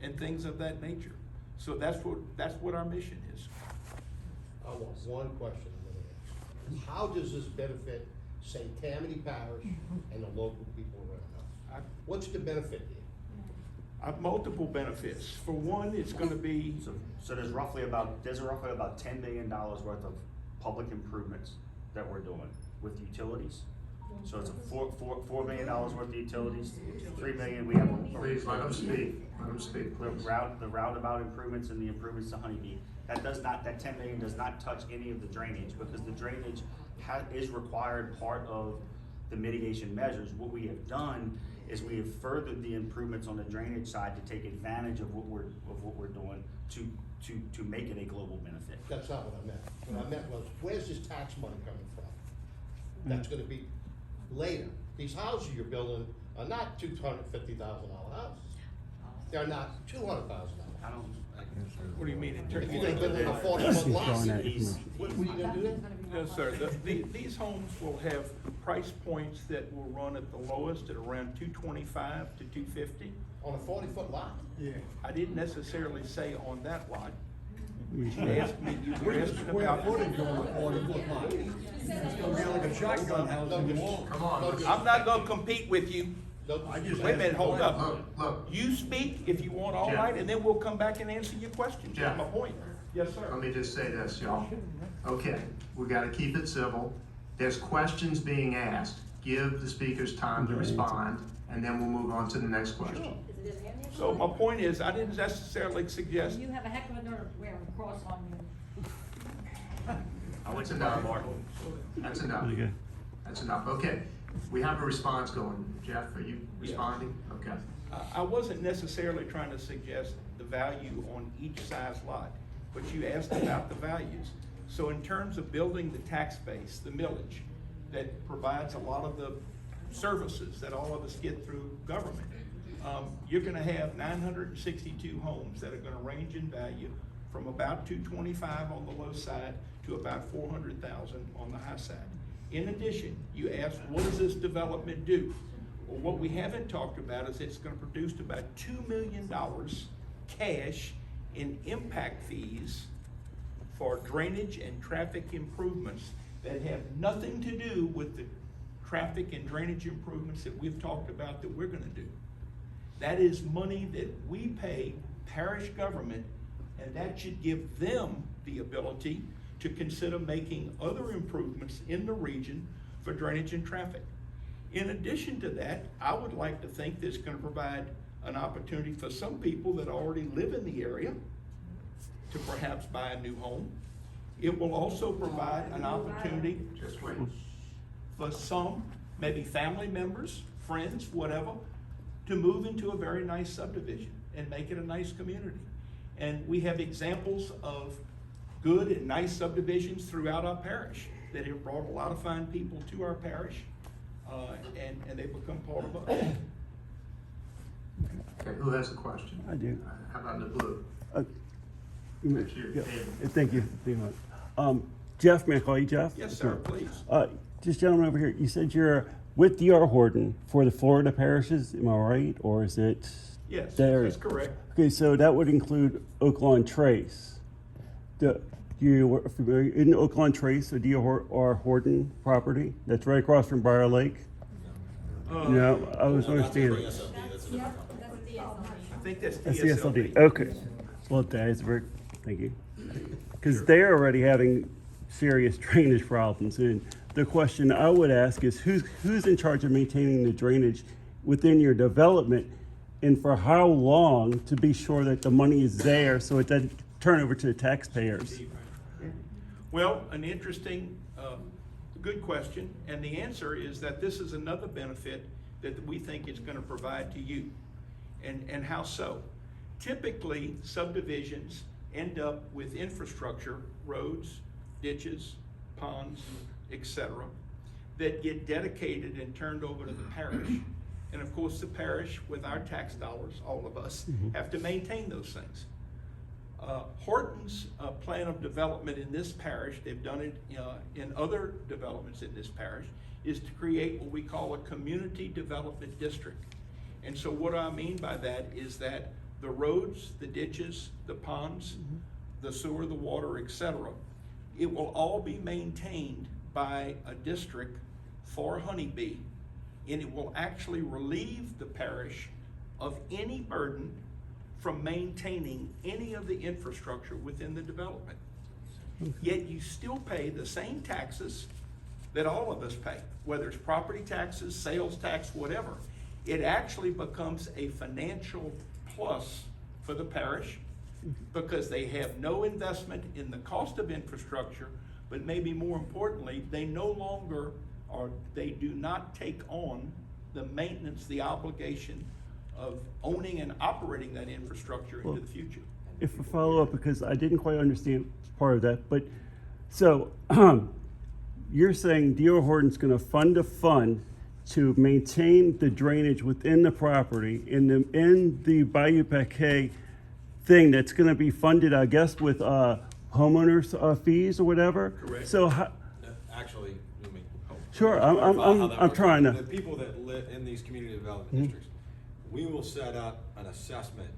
S4: and things of that nature. So that's what our mission is.
S8: I want one question I'm gonna ask. How does this benefit, say, Tammany Parish and the local people around us? What's the benefit here?
S4: Multiple benefits. For one, it's gonna be,
S1: So there's roughly about $10 million worth of public improvements that we're doing with utilities, So it's $4 million worth of utilities, 3 million, we have a.
S3: Please, let them speak,
S1: The
S3: please.
S1: roundabout improvements and the improvements to Honeybee. That 10 million does not touch any of the drainage, because the drainage is required part of the mitigation measures. What we have done is we have furthered the improvements on the drainage side to take advantage of what we're doing to make it a global benefit.
S8: That's not what I meant. What I meant was, where's this tax money coming from? That's gonna be later. These houses you're building are not $250,000 houses. They're not $200,000.
S1: I don't.
S4: What do you mean in terms
S8: If you're gonna build in a 40-foot lot, what are you gonna do then?
S4: No, sir, these homes will have price points that will run at the lowest at around 225 to 250.
S8: On a 40-foot lot?
S4: Yeah. I didn't necessarily say on that lot. You asked me, you were asking about.
S2: It's gonna be like a shotgun house in the wall.
S3: Come on, let's-
S4: I'm not gonna compete with you.
S8: I
S4: Wait a minute, hold up.
S3: Look,
S4: You speak if you want, all
S3: Jeff.
S4: right, and then we'll come back and answer your questions.
S3: Jeff.
S4: That's my point. Yes,
S3: let
S4: sir.
S3: me just say this, y'all. Okay, we gotta keep it civil. There's questions being asked. Give the speakers time to respond, and then we'll move on to the next question.
S4: So my point is, I didn't necessarily suggest.
S9: You have a heck of a nerve wearing a cross on you.
S1: I went to
S3: enough.
S1: Bar.
S3: That's enough. That's enough. Okay, we have a response going. Jeff, are you responding? Okay.
S4: I wasn't necessarily trying to suggest the value on each size lot, but you asked about the values. So in terms of building the tax base, the millage, that provides a lot of the services that all of us get through government, you're gonna have 962 homes that are gonna range in value from about 225 on the low side to about 400,000 on the high side. In addition, you asked, what does this development do? Well, what we haven't talked about is it's gonna produce about $2 million cash in impact fees for drainage and traffic improvements that have nothing to do with the traffic and drainage improvements that we've talked about that we're gonna do. That is money that we pay parish government, and that should give them the ability to consider making other improvements in the region for drainage and traffic. In addition to that, I would like to think that it's gonna provide an opportunity for some people that already live in the area to perhaps buy a new home. It will also provide an opportunity
S3: Just wait.
S4: for some, maybe family members, friends, whatever, to move into a very nice subdivision and make it a nice community. And we have examples of good and nice subdivisions throughout our parish that have brought a lot of fine people to our parish, and they become part of us.
S3: Okay, who has a question?
S10: I do.
S3: How about in the blue?
S10: Yeah,
S3: That's you, David.
S10: thank you very much. Jeff, may I call you Jeff?
S4: Yes, sir, please.
S10: Just gentleman over here, you said you're with D.R. Horton for the Florida parishes, am I right? Or is it?
S4: Yes,
S10: there?
S4: that's correct.
S10: Okay, so that would include Oaklawn Trace. You are familiar, in Oaklawn Trace, a D.R. Horton property? That's right across from Briar Lake? No, I was understanding.
S4: I think that's
S10: That's the
S4: DSLD.
S10: SLD, okay. Well, that is very, thank you. Because they're already having serious drainage problems. And the question I would ask is who's in charge of maintaining the drainage within your development? And for how long to be sure that the money is there so it doesn't turn over to the taxpayers?
S4: Well, an interesting, good question, and the answer is that this is another benefit that we think it's gonna provide to you. And how so? Typically, subdivisions end up with infrastructure, roads, ditches, ponds, etc., that get dedicated and turned over to the parish. And of course, the parish, with our tax dollars, all of us, have to maintain those things. Horton's plan of development in this parish, they've done it in other developments in this parish, is to create what we call a community development district. And so what I mean by that is that the roads, the ditches, the ponds, the sewer, the water, etc., it will all be maintained by a district for Honeybee, and it will actually relieve the parish of any burden from maintaining any of the infrastructure within the development. Yet you still pay the same taxes that all of us pay, whether it's property taxes, sales tax, whatever. It actually becomes a financial plus for the parish because they have no investment in the cost of infrastructure, but maybe more importantly, they no longer they do not take on the maintenance, the obligation of owning and operating that infrastructure into the future.
S10: If I follow up, because I didn't quite understand part of that, but, so, you're saying D.R. Horton's gonna fund a fund to maintain the drainage within the property in the Bayou Paquet thing that's gonna be funded, I guess, with, homeowners, fees or whatever?
S4: Correct.
S10: So,
S11: Actually, let me.
S10: Sure,
S11: clarify how that
S10: I'm
S11: works.
S10: trying to.
S11: The people that live in these community development districts, we will set up an assessment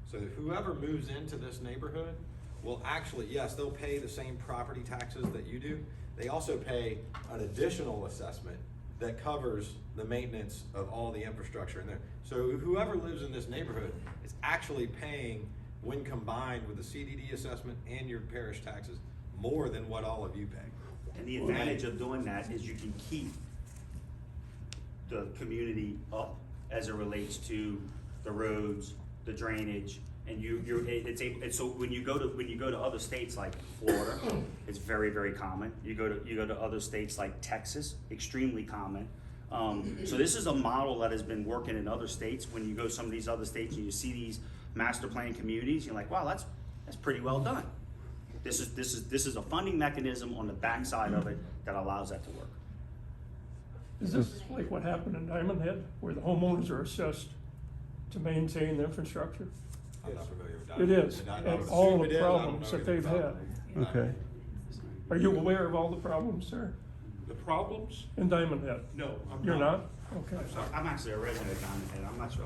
S11: so that whoever moves into this neighborhood will actually, yes, they'll pay the same property taxes that you do. They also pay an additional assessment that covers the maintenance of all the infrastructure in there. So whoever lives in this neighborhood is actually paying, when combined with the CDD assessment and your parish taxes, more than what all of you pay.
S1: And the advantage of doing that is you can keep the community up as it relates to the roads, the drainage, and it's so when you go to other states like Florida, it's very, very common. You go to other states like Texas, extremely common. So this is a model that has been working in other states. When you go to some of these other states and you see these master plan communities, you're like, wow, that's pretty well done. This is a funding mechanism on the backside of it that allows that to work.
S12: Is this like what happened in Diamond Head, where the homeowners are assessed to maintain the infrastructure?
S11: I'm not familiar with that.
S12: It is,
S11: I
S12: and
S11: would
S12: all
S11: assume
S12: the
S11: it is. I don't
S12: problems
S11: know
S12: that
S11: anything
S12: they've
S11: about
S12: had.
S11: it.
S10: Okay.
S12: Are you aware of all the problems, sir,
S4: The problems?
S12: in Diamond Head?
S4: No, I'm
S12: You're not? Okay.
S4: I'm sorry.
S1: I'm actually a resident of Diamond Head. I'm not sure.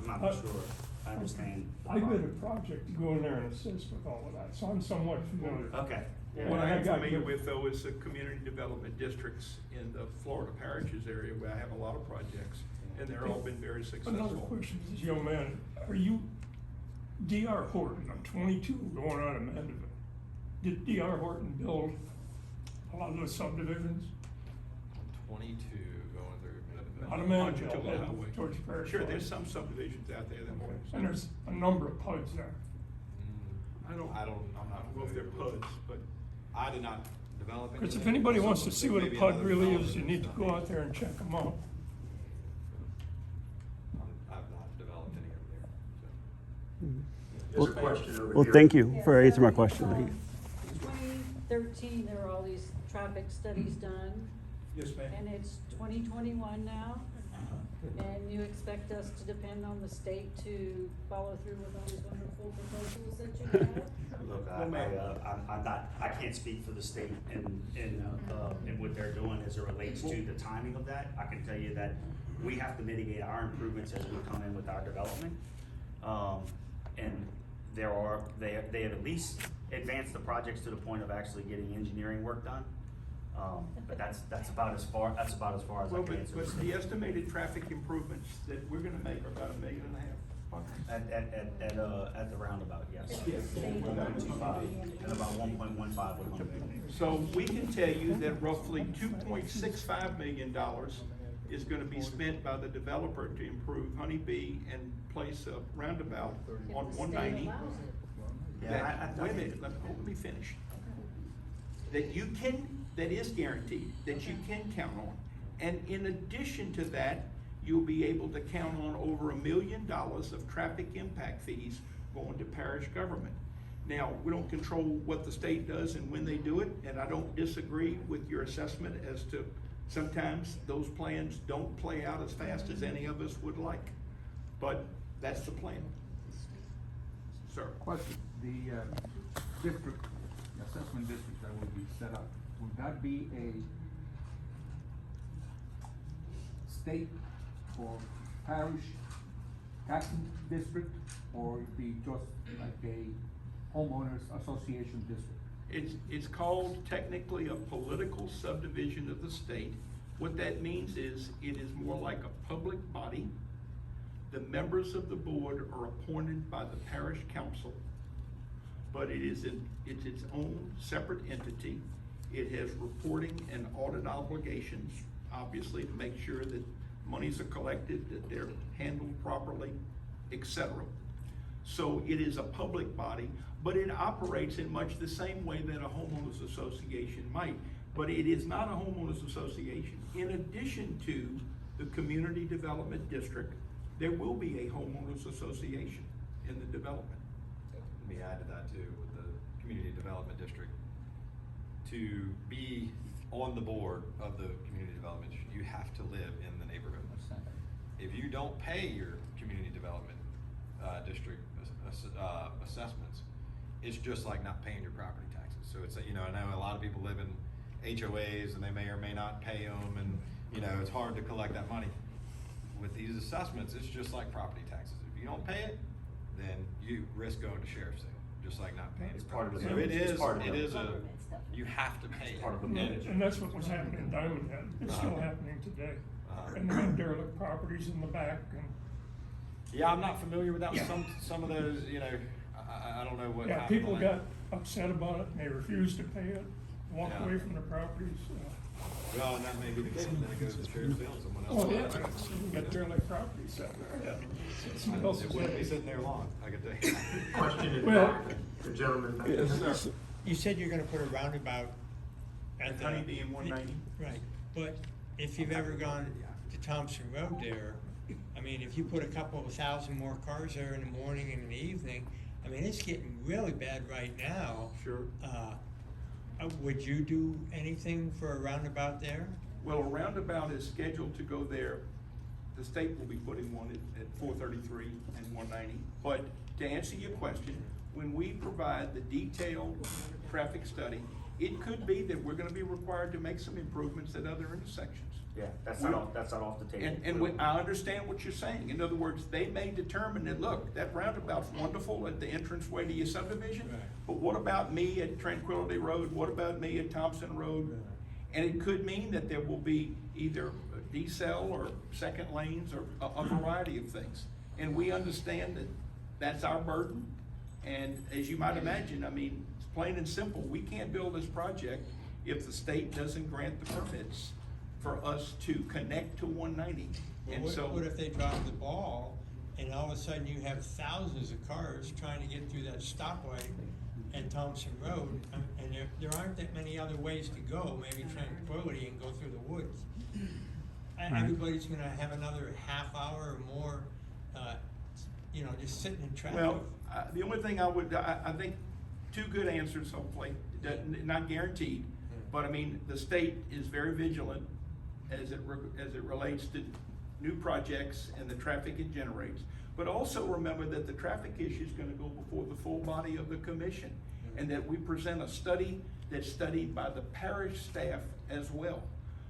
S1: I understand. the
S12: I did a
S1: problem.
S12: project to go in there and assist with all of that, so I'm somewhat familiar.
S1: Okay.
S4: What
S12: I
S4: I'm
S12: got
S4: familiar
S12: good-
S4: with though is the community development districts in the Florida parishes area where I have a lot of projects, and they're all been very
S12: Another
S4: successful.
S12: question to this young man, are you D.R. Horton on 22 going on Amendment? Did D.R. Horton build a lot of those subdivisions
S11: 22 going through.
S12: on
S4: Onto
S12: Amendment
S4: the highway.
S12: towards the parish?
S4: Sure,
S12: line?
S4: there's some subdivisions out there that
S12: Okay.
S4: will.
S12: And there's a number of PUDs there.
S11: I'm not
S4: I don't know if they're
S11: familiar with
S4: PUDs, but
S11: I did not develop any.
S12: Because
S11: of
S12: if
S11: them.
S12: anybody wants to
S11: So
S12: see what a
S11: maybe
S12: PUD
S11: another
S12: really is,
S11: development
S12: you need to
S11: is
S12: go
S11: not-
S12: out there and check them out.
S11: I've not developed any over there, so.
S1: There's a question over
S10: Well,
S1: here.
S10: thank you for answering my question. Thank you.
S9: 2013, there were all these traffic studies done,
S4: yes, ma'am.
S9: and it's 2021 now. And you expect us to depend on the state to follow through with all these wonderful proposals that you have?
S1: Look,
S4: Well,
S1: I'm not, I can't speak for the state in what they're doing as it relates to the timing of that. I can tell you that we have to mitigate our improvements as we come in with our development. And they have at least advanced the projects to the point of actually getting engineering work done. But that's about as far as I
S4: Well,
S1: can answer.
S4: but the estimated traffic improvements that we're gonna make are about $1.5 million.
S1: At the roundabout, yes.
S4: Yes.
S1: 1.25 and about 1.15 with Honeybee.
S4: So we can tell you that roughly $2.65 million is gonna be spent by the developer to improve Honeybee and place a roundabout on
S9: If the state
S4: 190.
S9: allows it.
S1: Yeah,
S4: Wait a minute, let me finish. That is guaranteed, that you can count on. And in addition to that, you'll be able to count on over $1 million of traffic impact fees going to parish government. Now, we don't control what the state does and when they do it, and I don't disagree with your assessment as to sometimes those plans don't play out as fast as any of us would like. But that's the plan. Sir?
S13: Question, the district, assessment district that will be set up, would that be a state or parish taxing district, or it be just like a homeowners association district?
S4: It's called technically a political subdivision of the state. What that means is it is more like a public body. The members of the board are appointed by the parish council, but it's its own separate entity. It has reporting and audit obligations, obviously, to make sure that monies are collected, that they're handled properly, etc. So it is a public body, but it operates in much the same way that a homeowners association might. But it is not a homeowners association. In addition to the community development district, there will be a homeowners association in the development.
S11: Let me add to that too, with the community development district. To be on the board of the community development district, you have to live in the neighborhood. If you don't pay your community development district assessments, it's just like not paying your property taxes. So it's, you know, I know a lot of people live in HOAs and they may or may not pay them, and you know, it's hard to collect that money. With these assessments, it's just like property taxes. If you don't pay it, then you risk going to sheriff's sale, just like not paying.
S1: It's part of the
S11: So
S1: management.
S11: it
S1: It's part of
S11: is
S1: the-
S11: you have to pay it.
S1: part of the
S12: And
S1: management.
S12: that's what was happening in Diamond Head, it's still happening today. And they have derelict properties in the back, and
S11: Yeah, I'm not familiar with that.
S12: Yeah.
S11: Some of those, you know, I don't know what
S12: yeah,
S11: happened.
S12: people
S11: on
S12: got
S11: that.
S12: upset about it, and they refused to pay it, walked
S11: Yeah.
S12: away from the properties.
S11: Well, and that may be the case, and then it goes to sheriff's sale and someone else.
S12: Oh,
S11: will
S12: yeah,
S11: buy it.
S12: you got derelict properties sitting there. Somebody else
S11: It
S12: is
S11: wouldn't be
S12: there.
S11: sitting there long, I could tell you.
S3: Question in
S12: Well-
S3: back, the gentleman back there.
S14: You said you're gonna put a roundabout
S4: At Honeybee and 190.
S14: Right, but if you've ever gone to Thompson Road there, I mean, if you put a couple of thousand more cars there in the morning and in the evening, I mean, it's getting really bad right now.
S4: Sure.
S14: Would you do anything for a roundabout there?
S4: Well, a roundabout is scheduled to go there. The state will be putting one at 433 and 190. But to answer your question, when we provide the detailed traffic study, it could be that we're gonna be required to make some improvements at other intersections.
S1: Yeah, that's not off the table.
S4: I understand what you're saying. In other words, they may determine that, look, that roundabout's wonderful at the entranceway to your subdivision,
S14: Right.
S4: but what about me at Tranquility Road? What about me at Thompson Road? And it could mean that there will be either a decel or second lanes or a variety of things. And we understand that that's our burden. And as you might imagine, I mean, it's plain and simple, we can't build this project if the state doesn't grant the permits for us to connect to 190.
S14: Well,
S4: And
S14: what,
S4: so,
S14: what if they drop the ball and all of a sudden you have thousands of cars trying to get through that stopway at Thompson Road, and there aren't that many other ways to go, maybe Tranquility and go through the woods. Everybody's gonna have another half hour or more, you know, just sitting in traffic.
S4: well, the only thing I think two good answers, hopefully, not guaranteed, but I mean, the state is very vigilant as it relates to new projects and the traffic it generates. But also remember that the traffic issue is gonna go before the full body of the commission, and that we present a study that's studied by the parish staff as well.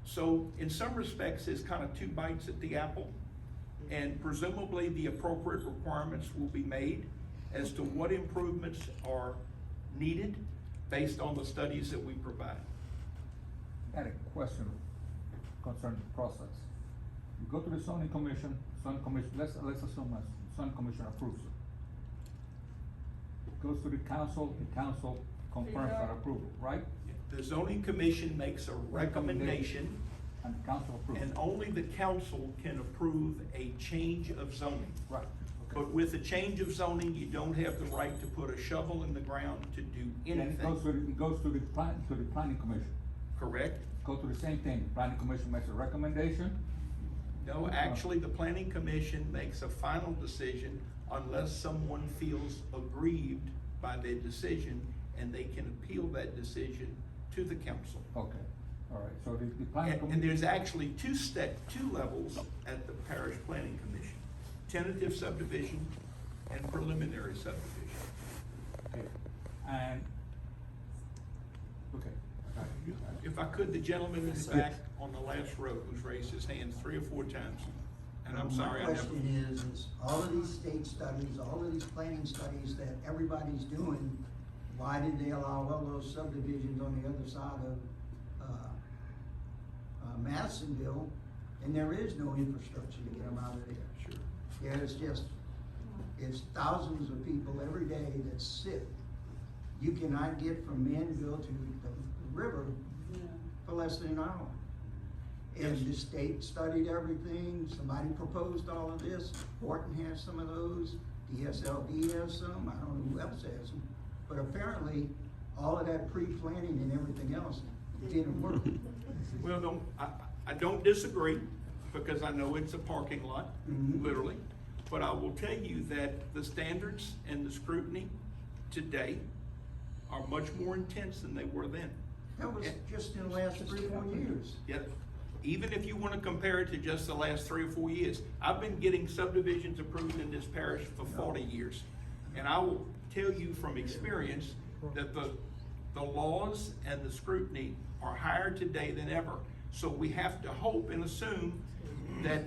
S4: So in some respects, it's kind of two bites at the apple, and presumably the appropriate requirements will be made as to what improvements are needed based on the studies that we provide.
S13: I had a question concerning the process. You go to the zoning commission, let's assume a zoning commission approves it. It goes to the council confirms that approval, right?
S4: The zoning commission makes a recommendation,
S13: And the council approves.
S4: and only the council can approve a change of zoning.
S13: Right,
S4: But with a change of zoning, you don't have the right to put a shovel in the ground to do
S13: then it goes to
S4: anything,
S13: the planning commission.
S4: correct?
S13: Go to the same thing, the planning commission makes a recommendation.
S4: No, actually, the planning commission makes a final decision unless someone feels aggrieved by their decision, and they can appeal that decision to the council.
S13: Okay, all right, so the planning
S4: And
S13: commission.
S4: there's actually two levels at the parish planning commission: tentative subdivision and preliminary subdivision.
S13: Okay, and, okay.
S4: If I could, the gentleman in the back on the last row who's raised his hand 3 or 4 times, and I'm sorry, I
S15: My
S4: never.
S15: question is all of these state studies, all of these planning studies that everybody's doing, why did they allow all those subdivisions on the other side of, Madisonville, and there is no infrastructure to get them out of there?
S4: Sure.
S15: Yeah, it's thousands of people every day that sit. You cannot get from Manville to the river for less than an hour. And the state studied everything, somebody proposed all of this, Horton has some of those, DSLD has some, I don't know who else has them. But apparently, all of that pre-planning and everything else didn't work.
S4: Well, I don't disagree, because I know it's a parking lot, literally. But I will tell you that the standards and the scrutiny today are much more intense than they were then.
S15: That was just in the last 3 or 4 years.
S4: Yep. Even if you want to compare it to just the last 3 or 4 years, I've been getting subdivisions approved in this parish for 40 years. And I will tell you from experience that the laws and the scrutiny are higher today than ever. So we have to hope and assume that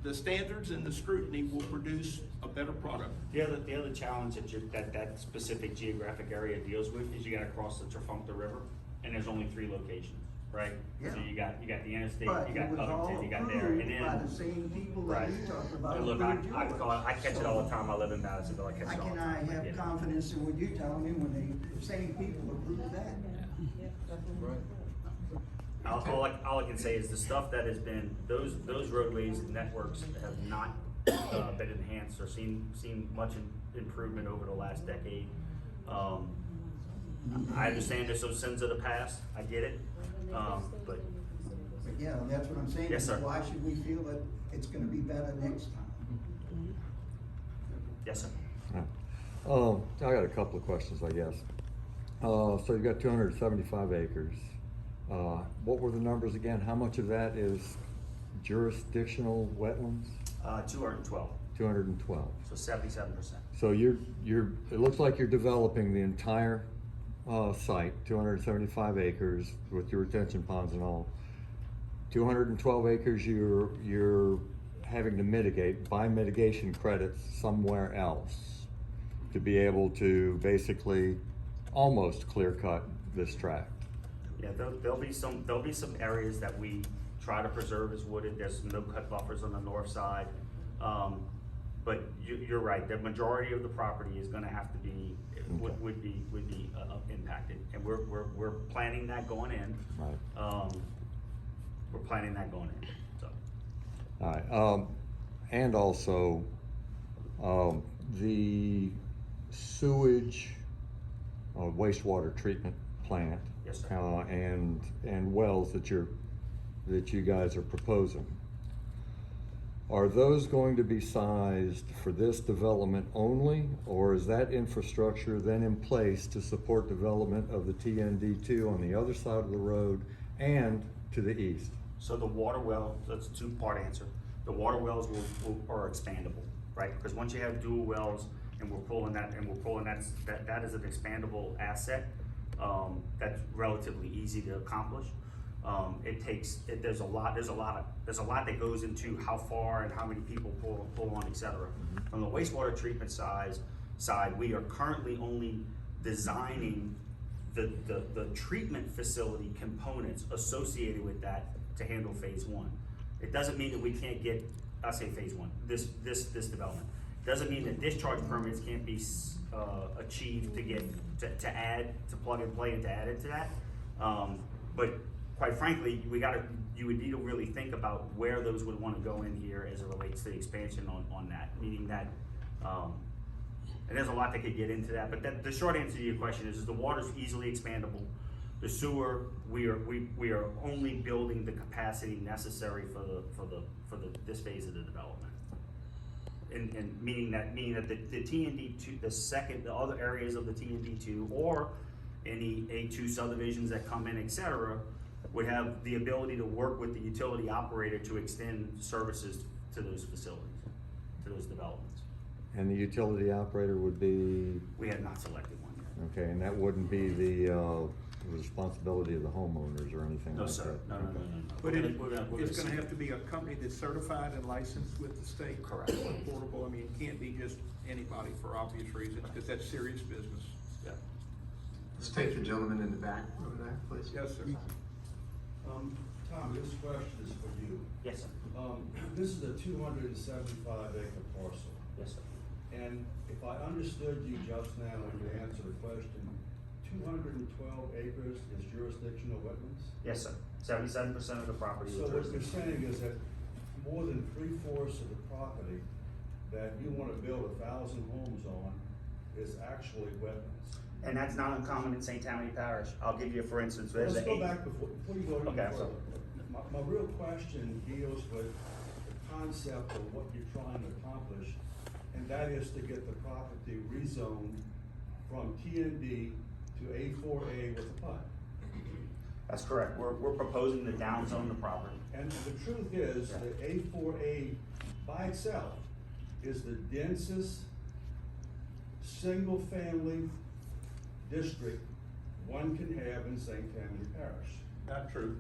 S4: the standards and the scrutiny will produce a better product.
S1: The other challenge that specific geographic area deals with is you gotta cross the Trafalgar River, and there's only 3 locations, right?
S15: Yeah.
S1: So you got the interstate,
S15: But
S1: you
S15: it
S1: got
S15: was all
S1: Covington, you got there,
S15: approved
S1: and then.
S15: by the same people that
S1: Right.
S15: you talked about.
S1: And look,
S15: approved yours.
S1: I catch it all the time, I live in Madisonville, I catch
S15: How
S1: it all the
S15: can
S1: time.
S15: I
S1: get
S15: have
S1: it.
S15: confidence in what you tell me when the same people approved that?
S1: All I can say is the stuff that has been, those roadways and networks have not been enhanced or seen much improvement over the last decade. I understand there's some sins of the past, I get it, but.
S15: But yeah, that's what I'm saying.
S1: Yes, sir.
S15: Why should we feel that it's gonna be better next time?
S1: Yes, sir.
S2: I got a couple of questions, I guess. So you've got 275 acres. What were the numbers again? How much of that is jurisdictional wetlands?
S1: 212,
S2: 212.
S1: so 77%.
S2: So it looks like you're developing the entire site, 275 acres with your retention ponds and all. 212 acres you're having to mitigate, buy mitigation credits somewhere else to be able to basically almost clear cut this tract.
S1: Yeah, there'll be some areas that we try to preserve as wooded. There's some no-cut buffers on the north side. But you're right, the majority of the property is gonna have to be, would be impacted. And we're planning that going in.
S2: Right.
S1: We're planning that going in, so.
S2: All right, and also, the sewage, wastewater treatment plant.
S1: Yes, sir.
S2: And wells that you guys are proposing. Are those going to be sized for this development only, or is that infrastructure then in place to support development of the TND2 on the other side of the road and to the east?
S1: So the water well, that's a 2-part answer. The water wells are expandable, right? Because once you have dual wells and we're pulling that that is an expandable asset, that's relatively easy to accomplish. There's a lot that goes into how far and how many people pull on, et cetera. From the wastewater treatment side, we are currently only designing the treatment facility components associated with that to handle phase 1. It doesn't mean that we can't get, I say phase 1, this development. Doesn't mean that discharge permits can't be achieved to get, to add, to plug and play and to add into that. But quite frankly, you would need to really think about where those would want to go in here as it relates to the expansion on that, meaning that, and there's a lot that could get into that, but the short answer to your question is the water's easily expandable. The sewer, we are only building the capacity necessary for this phase of the development. And meaning that the TND2, the other areas of the TND2 or any A2 subdivisions that come in, et cetera, would have the ability to work with the utility operator to extend services to those facilities, to those developments.
S2: And the utility operator would be?
S1: We have not selected one yet.
S2: Okay, and that wouldn't be the responsibility of the homeowners or anything
S1: No,
S2: like
S1: sir.
S2: that?
S1: No.
S4: But
S1: We're
S4: it's
S1: gonna
S4: gonna have to be a company that's certified and licensed with the state.
S1: Correct.
S4: Portable, I mean, it can't be just anybody for obvious reasons, because that's serious business.
S1: Yeah.
S3: Let's take the gentleman in the back over there, please.
S4: Yes, sir.
S16: Tom, this question is for you.
S1: Yes, sir.
S16: This is a 275 acre parcel.
S1: Yes, sir.
S16: And if I understood you just now when you answered the question, 212 acres is jurisdictional wetlands?
S1: Yes, sir. 77% of the property
S16: So
S1: was
S16: what you're
S1: jurisdictional.
S16: saying is that more than 3/4 of the property that you wanna build 1,000 homes on is actually wetlands?
S1: And that's not uncommon in St. Tammany Parish. I'll give you, for instance,
S16: Well,
S1: there's
S16: let's
S1: a
S16: go back before you go any
S1: Okay, I'm
S16: further.
S1: sorry.
S16: My real question deals with the concept of what you're trying to accomplish, and that is to get the property rezoned from TND to A4A with a PUD.
S1: That's correct. We're proposing to downzone the property.
S16: And the truth is,
S1: Yeah.
S16: that A4A by itself is the densest single-family district one can have in St. Tammany Parish.
S4: Not true.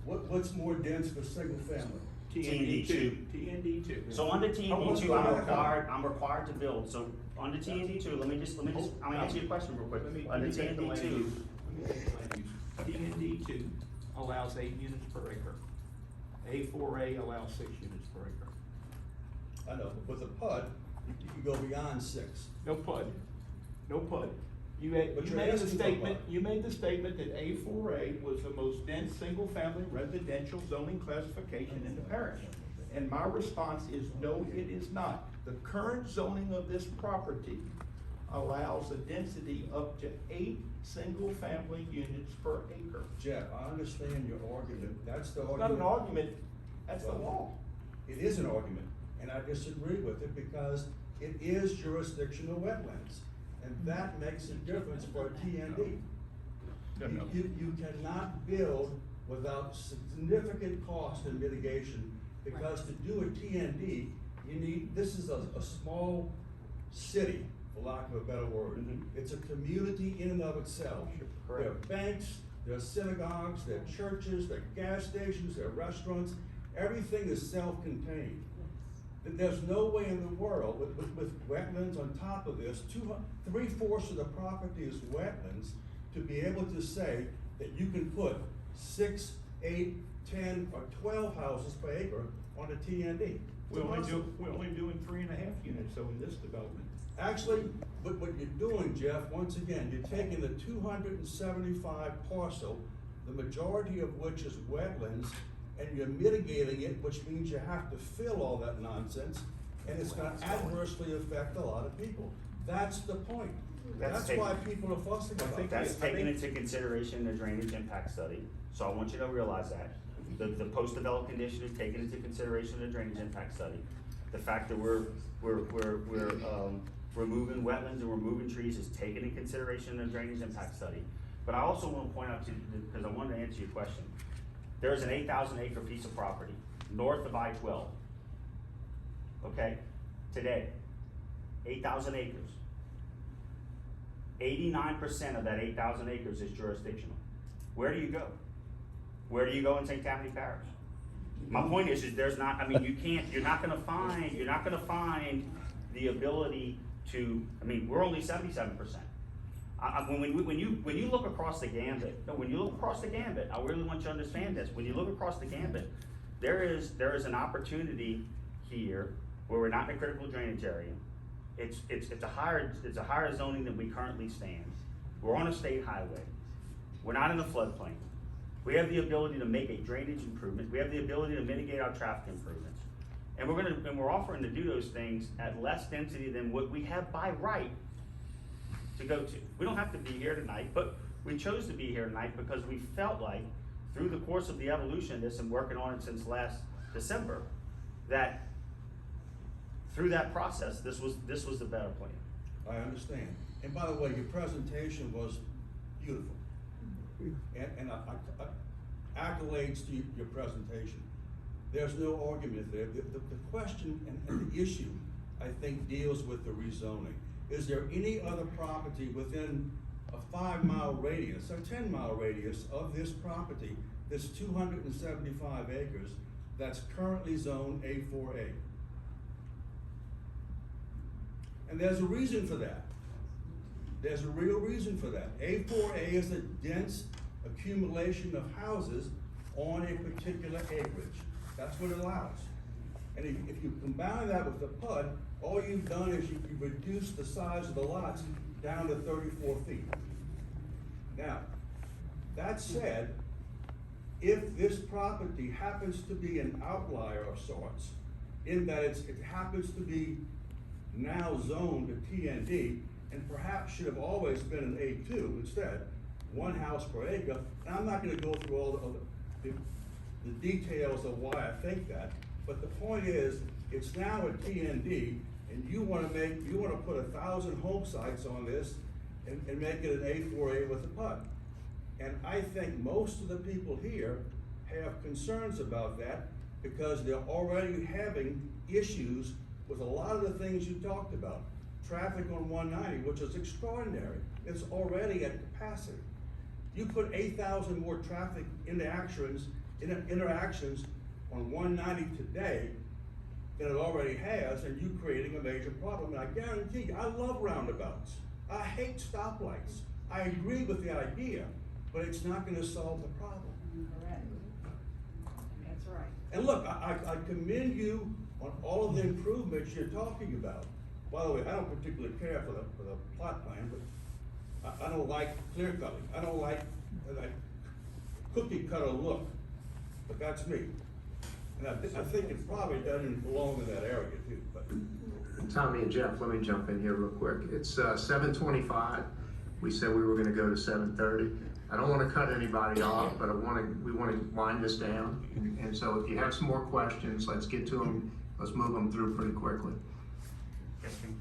S16: What's more dense for single family?
S1: TND2.
S4: TND2.
S1: So under
S16: Oh,
S1: TND
S16: let's
S1: two,
S16: go back up.
S1: I'm required to build, so under TND two, let me just, I'm gonna answer your question real quick.
S4: Let me
S1: Under
S4: take the
S1: TND
S4: land
S1: two,
S4: use. Let me take the land use. TND2 allows 8 units per acre. A4A allows 6 units per acre.
S16: I know, but with a PUD, you can go beyond 6.
S4: No PUD, no PUD.
S16: But
S4: You
S16: you're
S4: made the
S16: asking for
S4: statement,
S16: PUD.
S4: you made the statement that A4A was the most dense, single-family residential zoning classification in the parish. And my response is, no, it is not. The current zoning of this property allows a density up to 8 single-family units per acre.
S16: Jeff, I understand your argument, that's the
S4: It's
S16: argument.
S4: not an argument, that's the law.
S16: It is an argument, and I disagree with it because it is jurisdictional wetlands. And that makes a difference for a TND.
S4: No.
S16: You cannot build without significant cost and mitigation, because to do a TND, you need, this is a small city, for lack of a better word.
S1: Mhm.
S16: It's a community in and of itself.
S1: Correct.
S16: There are banks, there are synagogues, there are churches, there are gas stations, there are restaurants, everything is self-contained. There's no way in the world, with wetlands on top of this, 3/4 of the property is wetlands, to be able to say that you can put 6, 8, 10, or 12 houses per acre on a TND. It's
S4: We're
S16: impossible.
S4: only doing 3.5 units, so in this development.
S16: Actually, but what you're doing, Jeff, once again, you're taking the 275 parcel, the majority of which is wetlands, and you're mitigating it, which means you have to fill all that nonsense, and it's gonna adversely affect a lot of people. That's the point.
S1: That's
S16: That's why people are fussing about it.
S1: that's taking into consideration the drainage impact study, so I want you to realize that. The post-developed condition is taken into consideration the drainage impact study. The fact that we're removing wetlands and removing trees is taken into consideration in the drainage impact study. But I also want to point out to you, because I wanted to answer your question, there's an 8,000 acre piece of property north of I-12. Okay, today, 8,000 acres. 89% of that 8,000 acres is jurisdictional. Where do you go? Where do you go in St. Tammany Parish? My point is there's not, I mean, you're not gonna find the ability to, I mean, we're only 77%. When you look across the gambit, I really want you to understand this. When you look across the gambit, there is an opportunity here where we're not in a critical drainage area. It's a higher zoning than we currently stand. We're on a state highway. We're not in a floodplain. We have the ability to make a drainage improvement. We have the ability to mitigate our traffic improvements. And we're offering to do those things at less density than what we have by right to go to. We don't have to be here tonight, but we chose to be here tonight because we felt like through the course of the evolution of this and working on it since last December, that through that process, this was the better plan.
S16: I understand. And by the way, your presentation was beautiful. And accolades to your presentation. There's no argument there. The question and the issue, I think, deals with the rezoning. Is there any other property within a 5-mile radius, a 10-mile radius of this property, this 275 acres, that's currently zoned A4A? And there's a reason for that. There's a real reason for that. A4A is a dense accumulation of houses on a particular acreage. That's what it allows. And if you combine that with the PUD, all you've done is you've reduced the size of the lots down to 34 feet. Now, that said, if this property happens to be an outlier of sorts, in that it happens to be now zoned a TND, and perhaps should have always been an A2 instead, 1 house per acre, and I'm not gonna go through all the details of why I think that, but the point is, it's now a TND, and you wanna put 1,000 home sites on this and make it an A4A with a PUD. And I think most of the people here have concerns about that because they're already having issues with a lot of the things you talked about. Traffic on 190, which is extraordinary, it's already at capacity. You put 8,000 more traffic interactions on 190 today than it already has, and you creating a major problem. And I guarantee you, I love roundabouts. I hate stoplights. I agree with the idea, but it's not gonna solve the problem.
S9: Correct. That's right.
S16: And look, I commend you on all of the improvements you're talking about. By the way, I don't particularly care for the plot plan, but I don't like clear cutting. I don't like that cookie cutter look, but that's me. And I think it probably doesn't belong in that area too, but.
S3: Tommy and Jeff, let me jump in here real quick. It's 7:25. We said we were gonna go to 7:30. I don't wanna cut anybody off, but we wanna wind this down. And so if you have some more questions, let's get to them. Let's move them through pretty quickly.
S1: Yes, ma'am.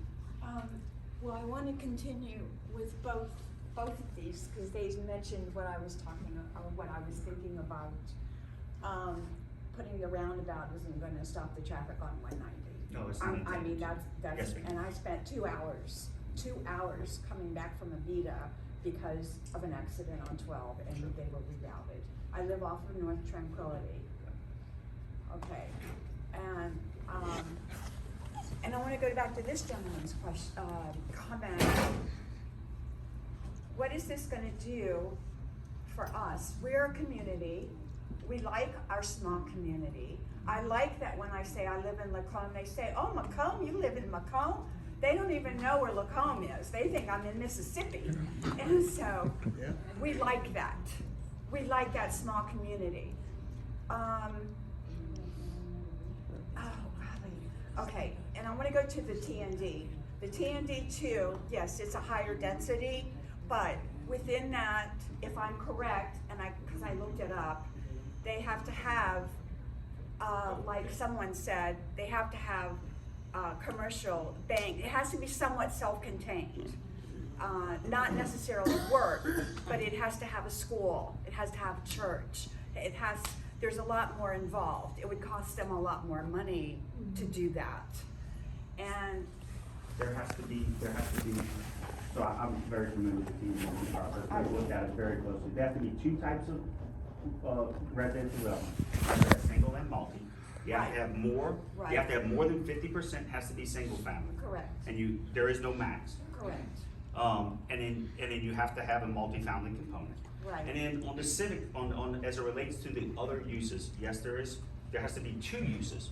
S17: Well, I want to continue with both of these, because they mentioned what I was thinking about. Putting the roundabout isn't gonna stop the traffic on 190.
S1: No, it's not.
S17: I mean, that's,
S1: Yes, ma'am.
S17: and I spent 2 hours coming back from Avita because of an accident on 12, and they were rerouted. I live off of North Tranquility. Okay, and I wanna go back to this gentleman's comment. What is this gonna do for us? We're a community. We like our small community. I like that when I say I live in Lacombe, they say, oh, Macomb, you live in Macomb? They don't even know where Lacombe is. They think I'm in Mississippi. And so, we like that. We like that small community. Okay, and I wanna go to the TND. The TND2, yes, it's a higher density, but within that, if I'm correct, because I looked it up, they have to have, like someone said, they have to have commercial bank. It has to be somewhat self-contained. Not necessarily work, but it has to have a school. It has to have a church. There's a lot more involved. It would cost them a lot more money to do that. And
S18: there has to be, so I'm very familiar with the TND process. I've looked at it very closely. There have to be 2 types of residential development. There's single and multi. You have to have more,
S17: Right.
S18: you have to have more than 50% has to be single family.
S17: correct,
S18: And there is no max.
S17: correct,
S18: And then you have to have a multifamily component.
S17: right.
S18: And then on the civic, as it relates to the other uses, yes, there has to be 2 uses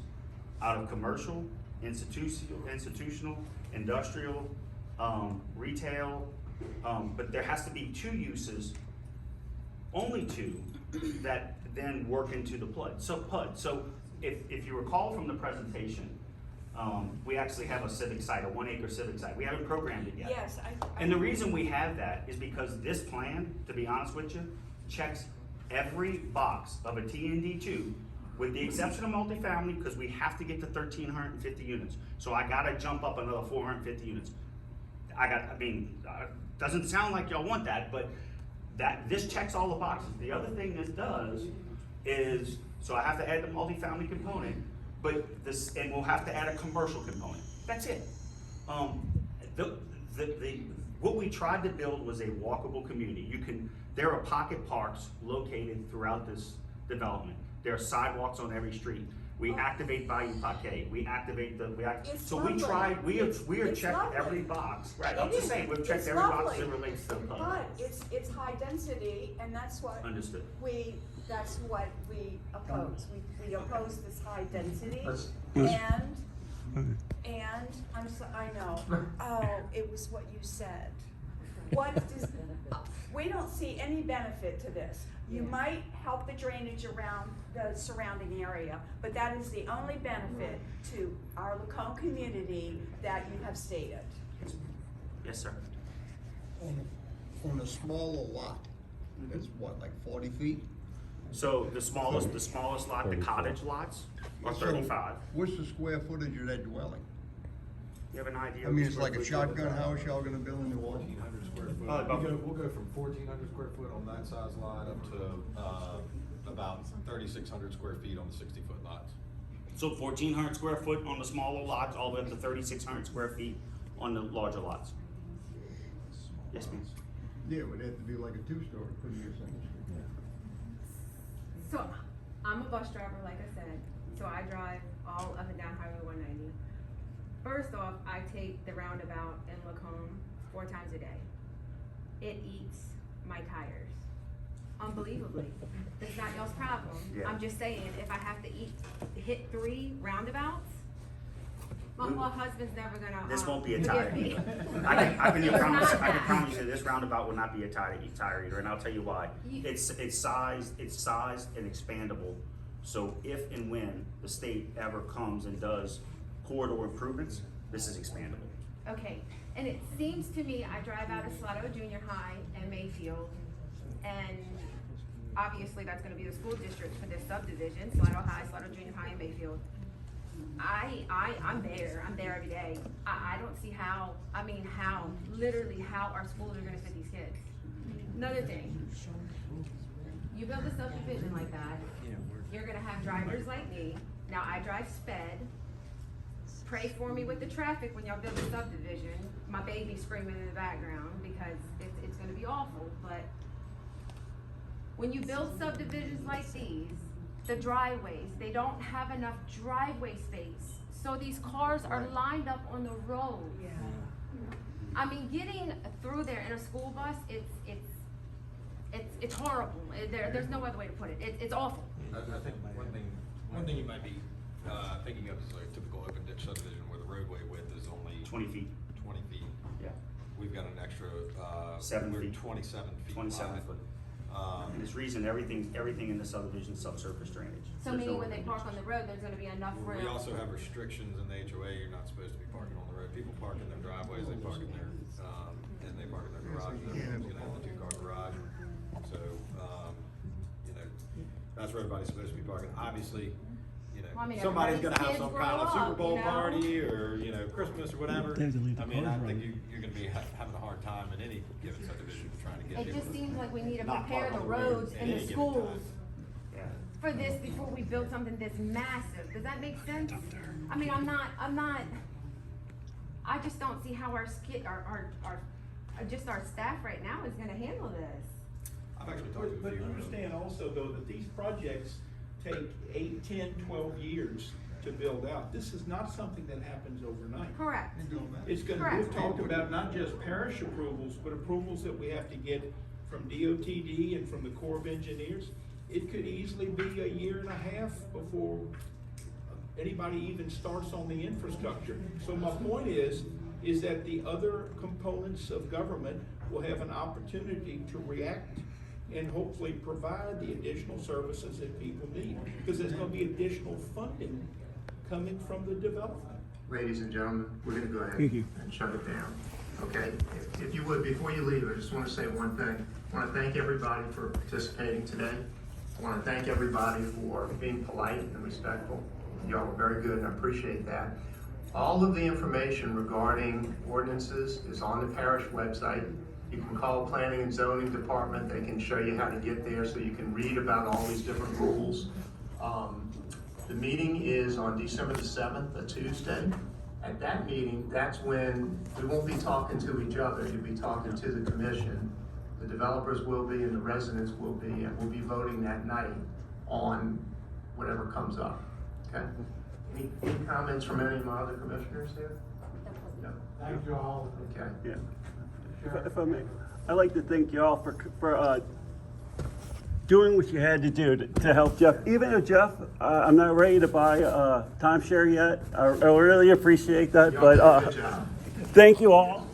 S18: out of commercial, institutional, industrial, retail, but there has to be 2 uses, only 2, that then work into the PUD. So if you recall from the presentation, we actually have a civic site, a 1-acre civic site. We haven't programmed it yet.
S17: Yes,
S18: And the reason we have that is because this plan, to be honest with you, checks every box of a TND2, with the exception of multifamily, because we have to get to 1,350 units. So I gotta jump up another 450 units. Doesn't sound like y'all want that, but this checks all the boxes. The other thing this does is, so I have to add the multifamily component, and we'll have to add a commercial component. That's it. What we tried to build was a walkable community. There are pocket parks located throughout this development. There are sidewalks on every street. We activate Bayou Paquet. We have checked every box. Right, I'm just saying, we've checked every box that relates to the public.
S17: But it's high density, and that's what.
S18: Understood.
S17: That's what we oppose. We oppose this high density, and I know, oh, it was what you said. we don't see any benefit to this. You might help the drainage around the surrounding area, but that is the only benefit to our Lacombe community that you have stated.
S1: Yes, sir.
S15: On a smaller lot, it's what, like 40 feet?
S1: So the smallest lot, the cottage lots, are
S15: So,
S1: 35.
S15: What's the square footage of that dwelling?
S1: You have an idea?
S15: I
S1: of
S15: mean,
S1: the
S15: it's
S1: square
S15: like a
S1: footage of
S15: shotgun
S1: the-
S15: house y'all gonna build in the wall?
S11: 1,400 square foot.
S1: about-
S11: We'll go from 1,400 square foot on that size lot up to about 3,600 square feet on the 60-foot lots.
S1: So 1,400 square foot on the smaller lots, all the way up to 3,600 square feet on the larger lots. Yes, ma'am.
S15: Yeah, it would have to be like a two-story, couldn't be a single story.
S6: So, I'm a bus driver, like I said, so I drive all up and down Highway 190. First off, I take the roundabout in Lacombe 4 times a day. It eats my tires, unbelievably. That's not y'all's problem.
S1: Yeah.
S6: I'm just saying, if I have to hit 3 roundabouts, my poor husband's never gonna.
S1: This won't be a
S6: forgive
S1: tire
S6: me.
S1: eater. I can promise
S6: It's not that.
S1: you this roundabout will not be a tire eater, and I'll tell you why. It's sized and expandable. So if and when the state ever comes and does corridor improvements, this is expandable.
S6: Okay, and it seems to me, I drive out of Slaughter Junior High and Mayfield, and obviously that's gonna be the school district for this subdivision, Slaughter High, Slaughter Junior High, and Mayfield. I'm there every day. I don't see how our schools are gonna fit these kids. Another thing, you build a subdivision like that, you're gonna have drivers like me. Now, I drive sped. Pray for me with the traffic when y'all build a subdivision. My baby's screaming in the background because it's gonna be awful, but when you build subdivisions like these, the driveways, they don't have enough driveway space. So these cars are lined up on the road. Yeah. I mean, getting through there in a school bus, it's horrible. There's no other way to put it. It's awful.
S11: I think one thing you might be thinking of is a typical open ditch subdivision where the roadway width is only
S1: 20 feet.
S11: 20 feet.
S1: Yeah.
S11: We've got an extra
S1: 7
S11: we're
S1: feet.
S11: 27 feet.
S1: 27
S11: wide.
S1: foot. And this reason, everything in the subdivision is subsurface drainage.
S6: So
S1: There's
S6: meaning
S1: no
S6: when they park on the road, there's gonna be enough room.
S11: We also have restrictions in the HOA, you're not supposed to be parking on the road. People park in their driveways, they park in their, and they park in their garages. Everyone's gonna have the 2-car garage. So, that's where everybody's supposed to be parking. Obviously,
S6: Well, I mean,
S11: somebody's gonna have
S6: everybody's
S11: some
S6: kids
S11: kind of
S6: grow
S11: Super
S6: up,
S11: Bowl
S6: you know?
S11: party or, Christmas or whatever.
S10: They have to leave the
S11: I mean,
S10: cars
S11: I think
S10: running.
S11: you're gonna be having a hard time in any given subdivision trying to get
S6: It
S11: people
S6: just
S11: to
S6: seems like we need to
S11: not
S6: prepare
S11: park
S6: the
S11: on road
S6: roads
S11: at
S6: and
S11: any
S6: the
S11: given
S6: schools
S11: time.
S6: for this before we build something this massive. Does that make sense? I mean, I just don't see how our staff right now is gonna handle this.
S11: I've actually talked to a
S4: But
S11: few.
S4: understand also though that these projects take 8, 10, 12 years to build out. This is not something that happens overnight.
S6: Correct.
S4: It's gonna,
S6: Correct.
S4: we've talked about not just parish approvals, but approvals that we have to get from DOTD and from the Corps of Engineers. It could easily be 1.5 years before anybody even starts on the infrastructure. So my point is that the other components of government will have an opportunity to react and hopefully provide the additional services that people need. Because there's gonna be additional funding coming from the development.
S3: Ladies and gentlemen, we're gonna go ahead
S10: Thank you.
S3: and shut it down. Okay, if you would, before you leave, I just wanna say one thing. I wanna thank everybody for participating today. I wanna thank everybody for being polite and respectful. Y'all were very good and I appreciate that. All of the information regarding ordinances is on the parish website. You can call Planning and Zoning Department, they can show you how to get there so you can read about all these different rules. The meeting is on December the 7th, a Tuesday. At that meeting, that's when we won't be talking to each other, you'll be talking to the commission. The developers will be and the residents will be, and we'll be voting that night on whatever comes up, okay? Any comments from any of my other commissioners here? No?
S4: Thank you all.
S3: Okay.
S10: Yeah. If I may, I'd like to thank y'all for doing what you had to do to help Jeff. Even if Jeff, I'm not ready to buy a timeshare yet, I really appreciate that,
S3: Y'all did a
S10: but
S3: good job.
S10: thank you all.